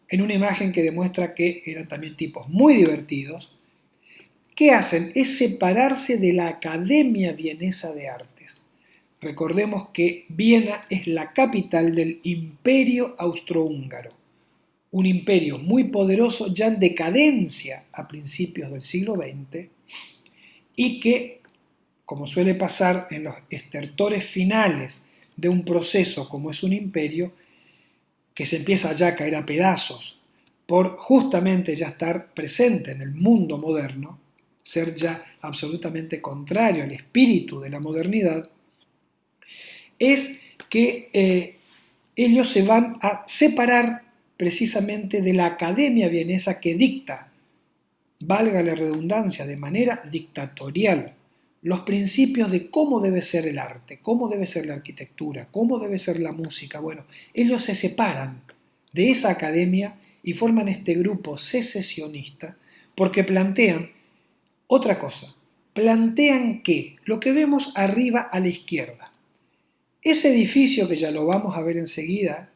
en una imagen que demuestra que eran también tipos muy divertidos, ¿qué hacen? Es separarse de la Academia Vienesa de Artes. Recordemos que Viena es la capital del Imperio Austrohúngaro, un imperio muy poderoso ya en decadencia a principios del siglo XX y que, como suele pasar en los estertores finales de un proceso como es un imperio, que se empieza ya a caer a pedazos por justamente ya estar presente en el mundo moderno, ser ya absolutamente contrario al espíritu de la modernidad, es que ellos se van a separar precisamente de la Academia Vienesa que dicta, valga la redundancia, de manera dictatorial, los principios de cómo debe ser el arte, cómo debe ser la arquitectura, cómo debe ser la música. Bueno, ellos se separan de esa academia y forman este grupo secesionista porque plantean otra cosa. Plantean que lo que vemos arriba a la izquierda, ese edificio que ya lo vamos a ver enseguida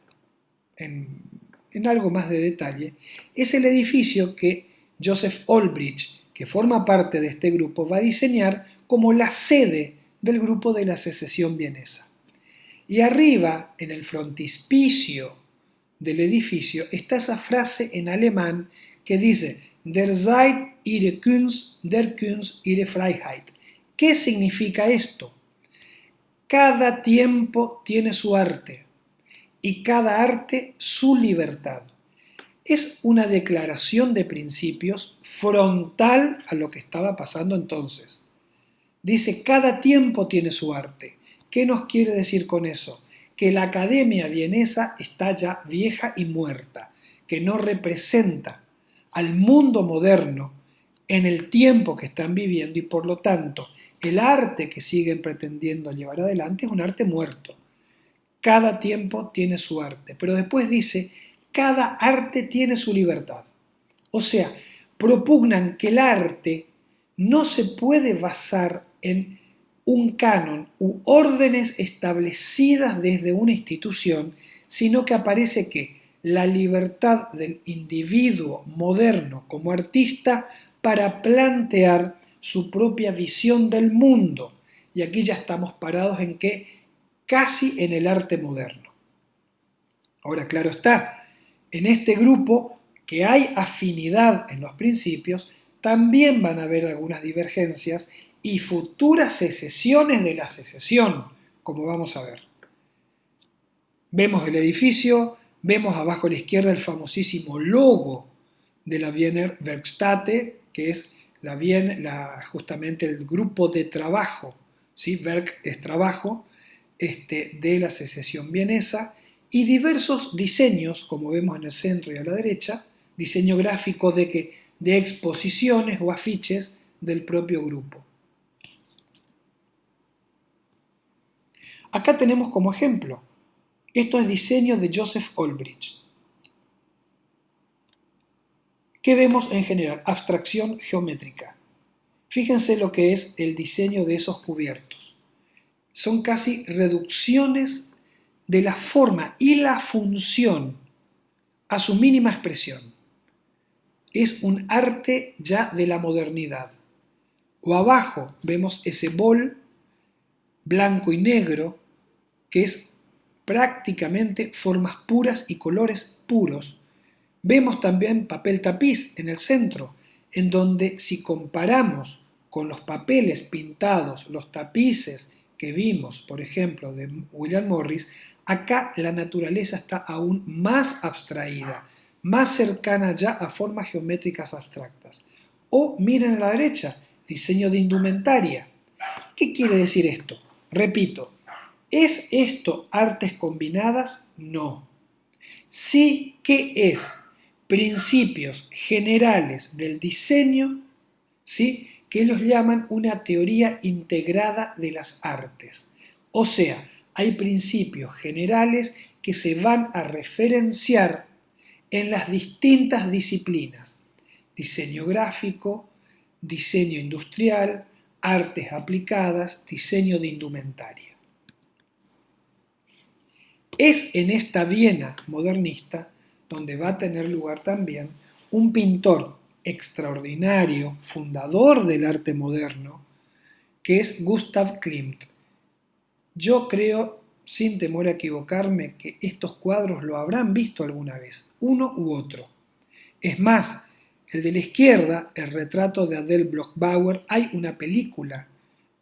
en algo más de detalle, es el edificio que Joseph Olbrich, que forma parte de este grupo, va a diseñar como la sede del grupo de la Secesión vienesa. Y arriba, en el frontispicio del edificio, está esa frase en alemán que dice Der Zeit ihre Kunst, der Kunst ihre Freiheit. ¿Qué significa esto? Cada tiempo tiene su arte y cada arte su libertad. Es una declaración de principios frontal a lo que estaba pasando entonces. Dice, cada tiempo tiene su arte. ¿Qué nos quiere decir con eso? Que la academia vienesa está ya vieja y muerta, que no representa al mundo moderno en el tiempo que están viviendo y por lo tanto el arte que siguen pretendiendo llevar adelante es un arte muerto. Cada tiempo tiene su arte, pero después dice, cada arte tiene su libertad. O sea, propugnan que el arte no se puede basar en un canon u órdenes establecidas desde una institución, sino que aparece que la libertad del individuo moderno como artista para plantear su propia visión del mundo. Y aquí ya estamos parados en que casi en el arte moderno. Ahora, claro está, en este grupo que hay afinidad en los principios, también van a haber algunas divergencias y futuras secesiones de la secesión, como vamos a ver. Vemos el edificio, vemos abajo a la izquierda el famosísimo logo de la Wiener Werkstätte, que es justamente el grupo de trabajo, ¿sí? Werk es trabajo, de la secesión vienesa, y diversos diseños, como vemos en el centro y a la derecha, diseño gráfico de exposiciones o afiches del propio grupo. Acá tenemos como ejemplo, esto es diseño de Joseph Olbrich. ¿Qué vemos en general? Abstracción geométrica. Fíjense lo que es el diseño de esos cubiertos. Son casi reducciones de la forma y la función a su mínima expresión. Es un arte ya de la modernidad. O abajo vemos ese bol blanco y negro que es prácticamente formas puras y colores puros. Vemos también papel tapiz en el centro, en donde si comparamos con los papeles pintados, los tapices que vimos, por ejemplo, de William Morris, acá la naturaleza está aún más abstraída, más cercana ya a formas geométricas abstractas. O miren a la derecha, diseño de indumentaria. ¿Qué quiere decir esto? Repito, ¿es esto artes combinadas? No. Sí, ¿qué es? Principios generales del diseño, ¿sí? Que ellos llaman una teoría integrada de las artes. O sea, hay principios generales que se van a referenciar en las distintas disciplinas. Diseño gráfico, diseño industrial, artes aplicadas, diseño de indumentaria. Es en esta Viena modernista donde va a tener lugar también un pintor extraordinario, fundador del arte moderno, que es Gustav Klimt. Yo creo, sin temor a equivocarme, que estos cuadros lo habrán visto alguna vez, uno u otro. Es más, el de la izquierda, el retrato de Adele Bloch-Bauer, hay una película,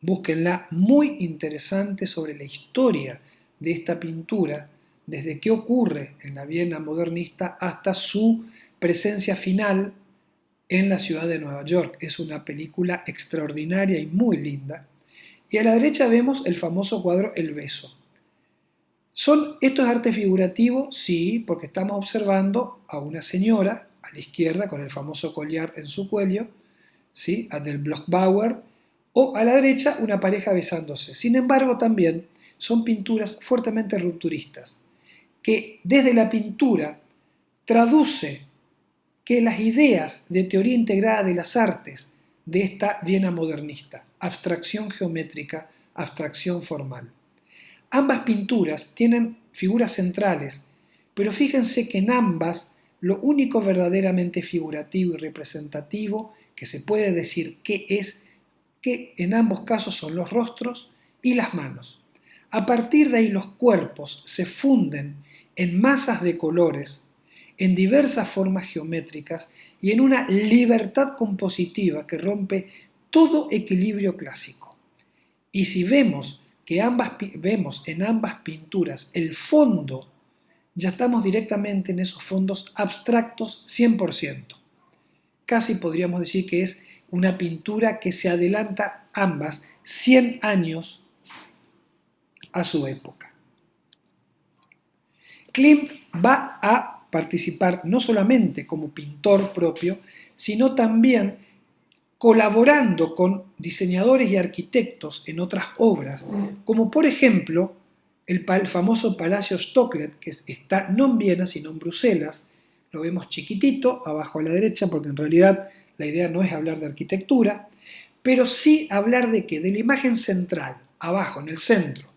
búsquenla, muy interesante sobre la historia de esta pintura, desde qué ocurre en la Viena modernista hasta su presencia final en la ciudad de Nueva York. Es una película extraordinaria y muy linda. Y a la derecha vemos el famoso cuadro El beso. ¿Esto es arte figurativo? Sí, porque estamos observando a una señora a la izquierda con el famoso collar en su cuello, ¿sí? Adele Bloch-Bauer, o a la derecha una pareja besándose. Sin embargo, también son pinturas fuertemente rupturistas, que desde la pintura traduce que las ideas de teoría integrada de las artes de esta Viena modernista, abstracción geométrica, abstracción formal. Ambas pinturas tienen figuras centrales, pero fíjense que en ambas lo único verdaderamente figurativo y representativo que se puede decir que en ambos casos son los rostros y las manos. A partir de ahí los cuerpos se funden en masas de colores, en diversas formas geométricas y en una libertad compositiva que rompe todo equilibrio clásico. Y si vemos en ambas pinturas el fondo, ya estamos directamente en esos fondos abstractos 100%. Casi podríamos decir que es una pintura que se adelanta ambas 100 años a su época. Klimt va a participar no solamente como pintor propio, sino también colaborando con diseñadores y arquitectos en otras obras, como por ejemplo el famoso Palacio Stocklet, que está no en Viena, sino en Bruselas. Lo vemos chiquitito, abajo a la derecha, porque en realidad la idea no es hablar de arquitectura, pero sí hablar de que de la imagen central, abajo, en el centro,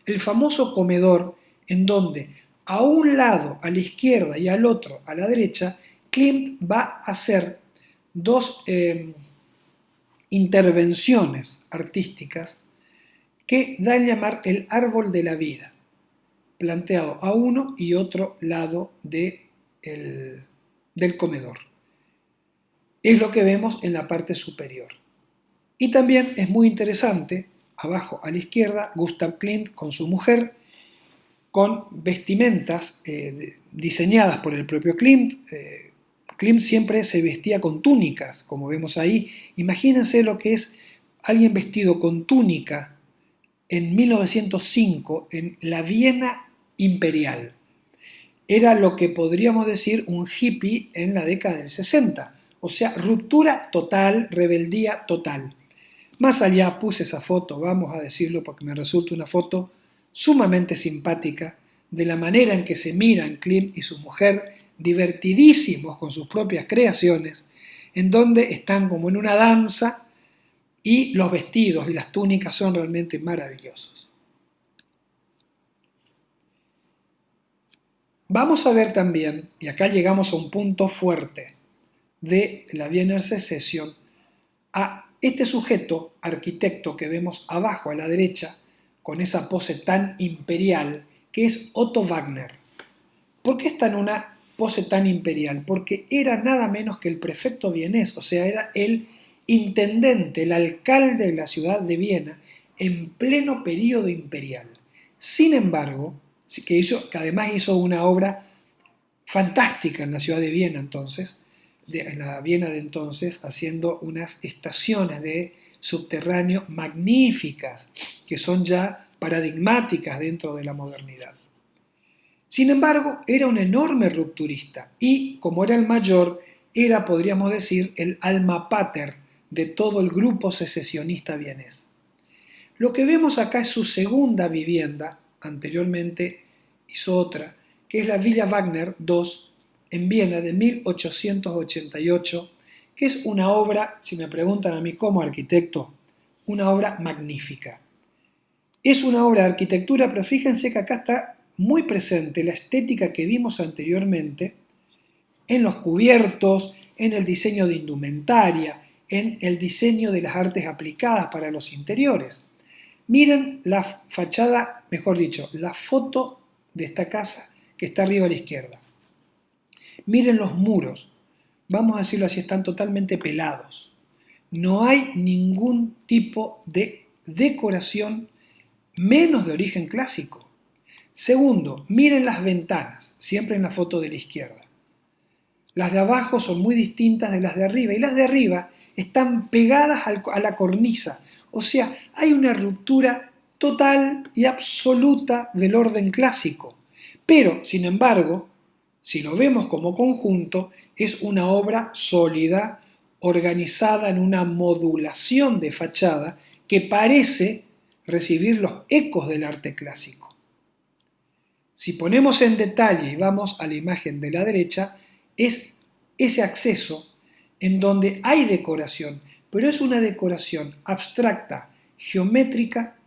el famoso comedor, en donde a un lado, a la izquierda, y al otro, a la derecha, Klimt va a hacer dos intervenciones artísticas que dan a llamar el árbol de la vida, planteado a uno y otro lado del comedor. Es lo que vemos en la parte superior. Y también es muy interesante, abajo a la izquierda, Gustav Klimt con su mujer, con vestimentas diseñadas por el propio Klimt. Klimt siempre se vestía con túnicas, como vemos ahí. Imagínense lo que es alguien vestido con túnica en 1905 en la Viena imperial. Era lo que podríamos decir un hippie en la década del 60. O sea, ruptura total, rebeldía total. Más allá puse esa foto, vamos a decirlo porque me resulta una foto sumamente simpática de la manera en que se miran Klimt y su mujer, divertidísimos con sus propias creaciones, en donde están como en una danza y los vestidos y las túnicas son realmente maravillosos. Vamos a ver también, y acá llegamos a un punto fuerte de la Wiener Secession, a este sujeto, arquitecto que vemos abajo a la derecha, con esa pose tan imperial, que es Otto Wagner. ¿Por qué está en una pose tan imperial? Porque era nada menos que el prefecto vienés, o sea, era el intendente, el alcalde de la ciudad de Viena, en pleno período imperial. Sin embargo, que además hizo una obra fantástica en la ciudad de Viena entonces, en la Viena de entonces, haciendo unas estaciones de subterráneo magníficas, que son ya paradigmáticas dentro de la modernidad. Sin embargo, era un enorme rupturista y, como era el mayor, era, podríamos decir, el alma pater de todo el grupo secesionista vienés. Lo que vemos acá es su segunda vivienda, anteriormente hizo otra, que es la Villa Wagner II en Viena de 1888, que es una obra, si me preguntan a mí como arquitecto, una obra magnífica. Es una obra de arquitectura, pero fíjense que acá está muy presente la estética que vimos anteriormente en los cubiertos, en el diseño de indumentaria, en el diseño de las artes aplicadas para los interiores. Miren la fachada, mejor dicho, la foto de esta casa que está arriba a la izquierda. Miren los muros, vamos a decirlo así, están totalmente pelados. No hay ningún tipo de decoración menos de origen clásico. Segundo, miren las ventanas, siempre en la foto de la izquierda. Las de abajo son muy distintas de las de arriba y las de arriba están pegadas a la cornisa. O sea, hay una ruptura total y absoluta del orden clásico. Pero, sin embargo, si lo vemos como conjunto, es una obra sólida, organizada en una modulación de fachada que parece recibir los ecos del arte clásico. Si ponemos en detalle y vamos a la imagen de la derecha, es ese acceso en donde hay decoración, pero es una decoración abstracta, geométrica,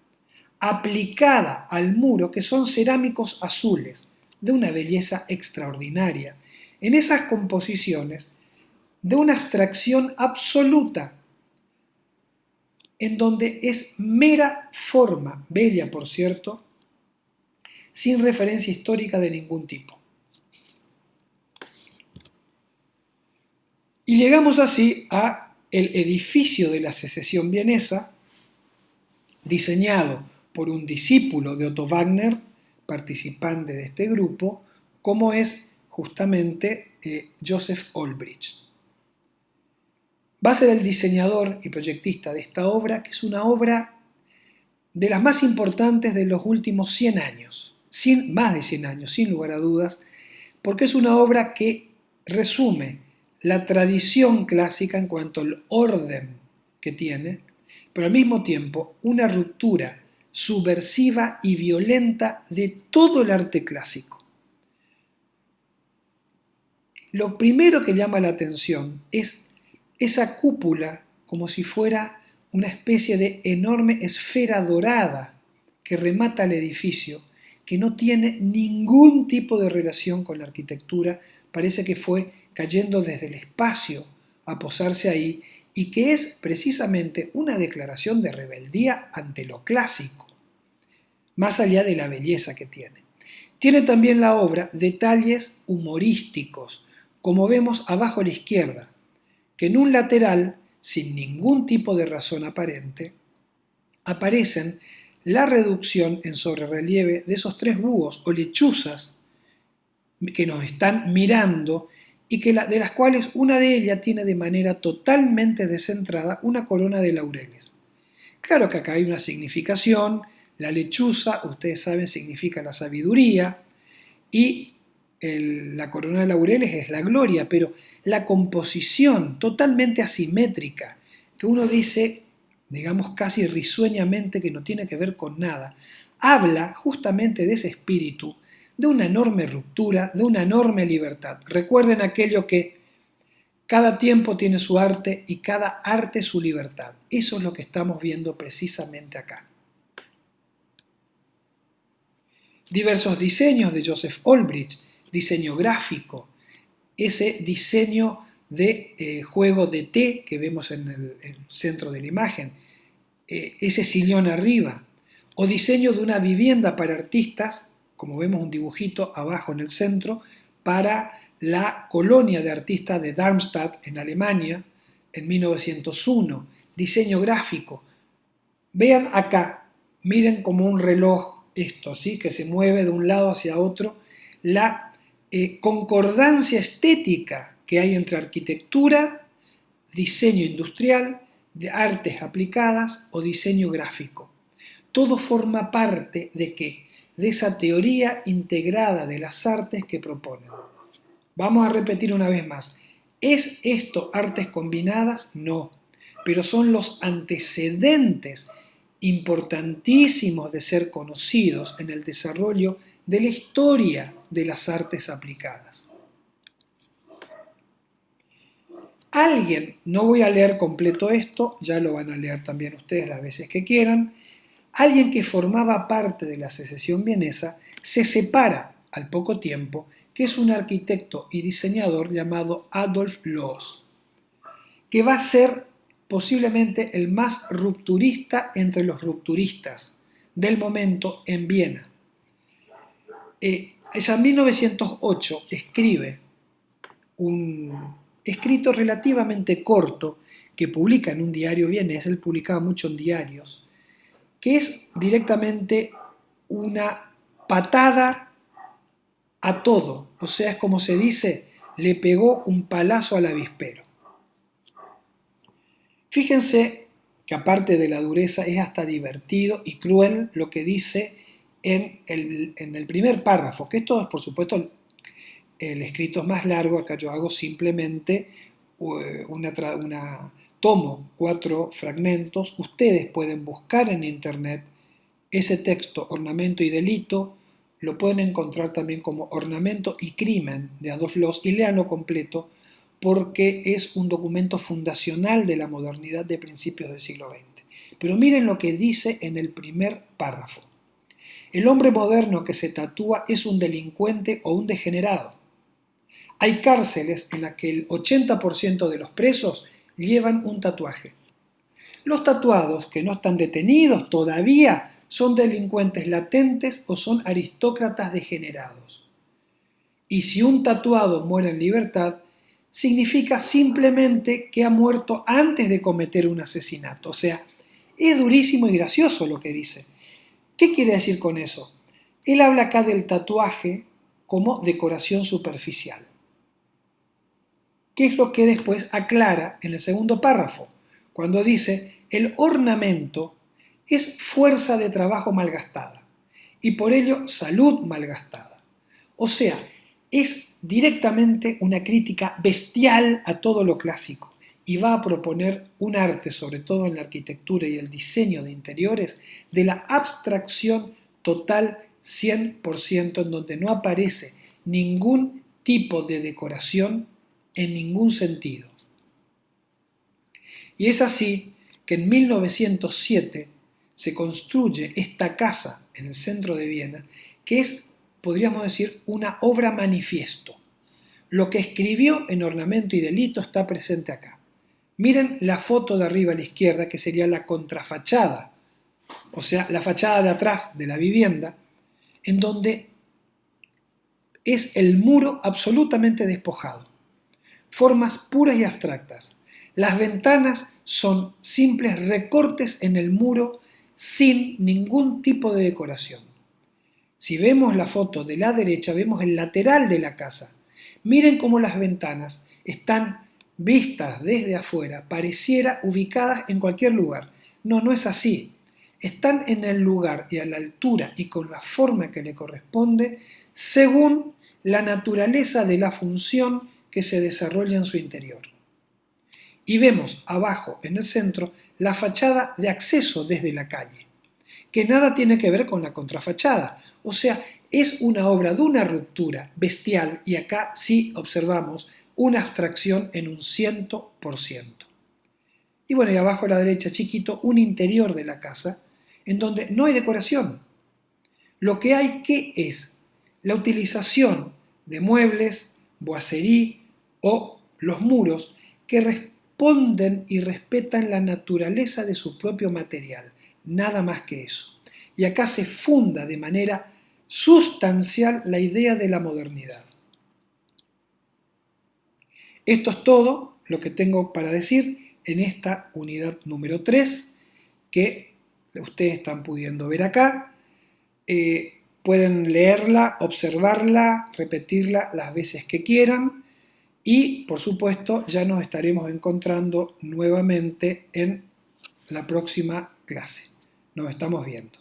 aplicada al muro, que son cerámicos azules, de una belleza extraordinaria. En esas composiciones de una abstracción absoluta, en donde es mera forma, bella por cierto, sin referencia histórica de ningún tipo. Y llegamos así a el edificio de la Secesión vienesa, diseñado por un discípulo de Otto Wagner, participante de este grupo, como es justamente Joseph Olbrich. Va a ser el diseñador y proyectista de esta obra, que es una obra de las más importantes de los últimos 100 años, más de 100 años, sin lugar a dudas, porque es una obra que resume la tradición clásica en cuanto al orden que tiene, pero al mismo tiempo una ruptura subversiva y violenta de todo el arte clásico. Lo primero que llama la atención es esa cúpula, como si fuera una especie de enorme esfera dorada que remata el edificio, que no tiene ningún tipo de relación con la arquitectura, parece que fue cayendo desde el espacio a posarse ahí, y que es precisamente una declaración de rebeldía ante lo clásico, más allá de la belleza que tiene. Tiene también la obra detalles humorísticos, como vemos abajo a la izquierda, que en un lateral, sin ningún tipo de razón aparente, aparecen la reducción en sobrerrelieve de esos tres búhos o lechuzas que nos están mirando y de las cuales una de ellas tiene de manera totalmente descentrada una corona de laureles. Claro que acá hay una significación, la lechuza, ustedes saben, significa la sabiduría, y la corona de laureles es la gloria, pero la composición totalmente asimétrica, que uno dice, digamos casi risueñamente, que no tiene que ver con nada, habla justamente de ese espíritu, de una enorme ruptura, de una enorme libertad. Recuerden aquello que cada tiempo tiene su arte y cada arte su libertad. Eso es lo que estamos viendo precisamente acá. Diversos diseños de Joseph Olbrich, diseño gráfico, ese diseño de juego de té que vemos en el centro de la imagen, ese sillón arriba, o diseño de una vivienda para artistas, como vemos un dibujito abajo en el centro, para la colonia de artistas de Darmstadt en Alemania en 1901, diseño gráfico. Vean acá, miren como un reloj esto, ¿sí? Que se mueve de un lado hacia otro, la concordancia estética que hay entre arquitectura, diseño industrial, de artes aplicadas o diseño gráfico. Todo forma parte de ¿qué? De esa teoría integrada de las artes que proponen. Vamos a repetir una vez más. ¿Es esto artes combinadas? No, pero son los antecedentes importantísimos de ser conocidos en el desarrollo de la historia de las artes aplicadas. Alguien, no voy a leer completo esto, ya lo van a leer también ustedes las veces que quieran, alguien que formaba parte de la Secesión vienesa se separa al poco tiempo, que es un arquitecto y diseñador llamado Adolf Loos, que va a ser posiblemente el más rupturista entre los rupturistas del momento en Viena. Es en 1908 escribe un escrito relativamente corto que publica en un diario vienés, él publicaba mucho en diarios, que es directamente una patada a todo, o sea, es como se dice, le pegó un palazo al avispero. Fíjense que aparte de la dureza es hasta divertido y cruel lo que dice en el primer párrafo, que esto es por supuesto el escrito es más largo, acá yo hago simplemente tomo 4 fragmentos, ustedes pueden buscar en internet ese texto, Ornamento y Delito, lo pueden encontrar también como Ornamento y Crimen de Adolf Loos y léanlo completo porque es un documento fundacional de la modernidad de principios del siglo XX. Pero miren lo que dice en el primer párrafo. El hombre moderno que se tatúa es un delincuente o un degenerado. Hay cárceles en las que el 80% de los presos llevan un tatuaje. Los tatuados que no están detenidos todavía son delincuentes latentes o son aristócratas degenerados. Y si un tatuado muere en libertad, significa simplemente que ha muerto antes de cometer un asesinato. O sea, es durísimo y gracioso lo que dice. ¿Qué quiere decir con eso? Él habla acá del tatuaje como decoración superficial. ¿Qué es lo que después aclara en el segundo párrafo? Cuando dice, el ornamento es fuerza de trabajo malgastada y por ello salud malgastada. O sea, es directamente una crítica bestial a todo lo clásico y va a proponer un arte, sobre todo en la arquitectura y el diseño de interiores, de la abstracción total 100%, en donde no aparece ningún tipo de decoración en ningún sentido. Y es así que en 1907 se construye esta casa en el centro de Viena, que es, podríamos decir, una obra manifiesto. Lo que escribió en Ornamento y Delito está presente acá. Miren la foto de arriba a la izquierda, que sería la contrafachada, o sea, la fachada de atrás de la vivienda, en donde es el muro absolutamente despojado. Formas puras y abstractas. Las ventanas son simples recortes en el muro sin ningún tipo de decoración. Si vemos la foto de la derecha, vemos el lateral de la casa. Miren cómo las ventanas están vistas desde afuera, pareciera ubicadas en cualquier lugar. No, no es así. Están en el lugar y a la altura y con la forma que le corresponde según la naturaleza de la función que se desarrolla en su interior. Y vemos abajo, en el centro, la fachada de acceso desde la calle, que nada tiene que ver con la contrafachada. O sea, es una obra de una ruptura bestial y acá sí observamos una abstracción en un 100%. Y bueno, y abajo a la derecha, chiquito, un interior de la casa en donde no hay decoración. Lo que hay que es la utilización de muebles, boiserie o los muros que responden y respetan la naturaleza de su propio material, nada más que eso. Y acá se funda de manera sustancial la idea de la modernidad. Esto es todo lo que tengo para decir en esta unidad número 3 que ustedes están pudiendo ver acá. Pueden leerla, observarla, repetirla las veces que quieran y, por supuesto, ya nos estaremos encontrando nuevamente en la próxima clase. Nos estamos viendo.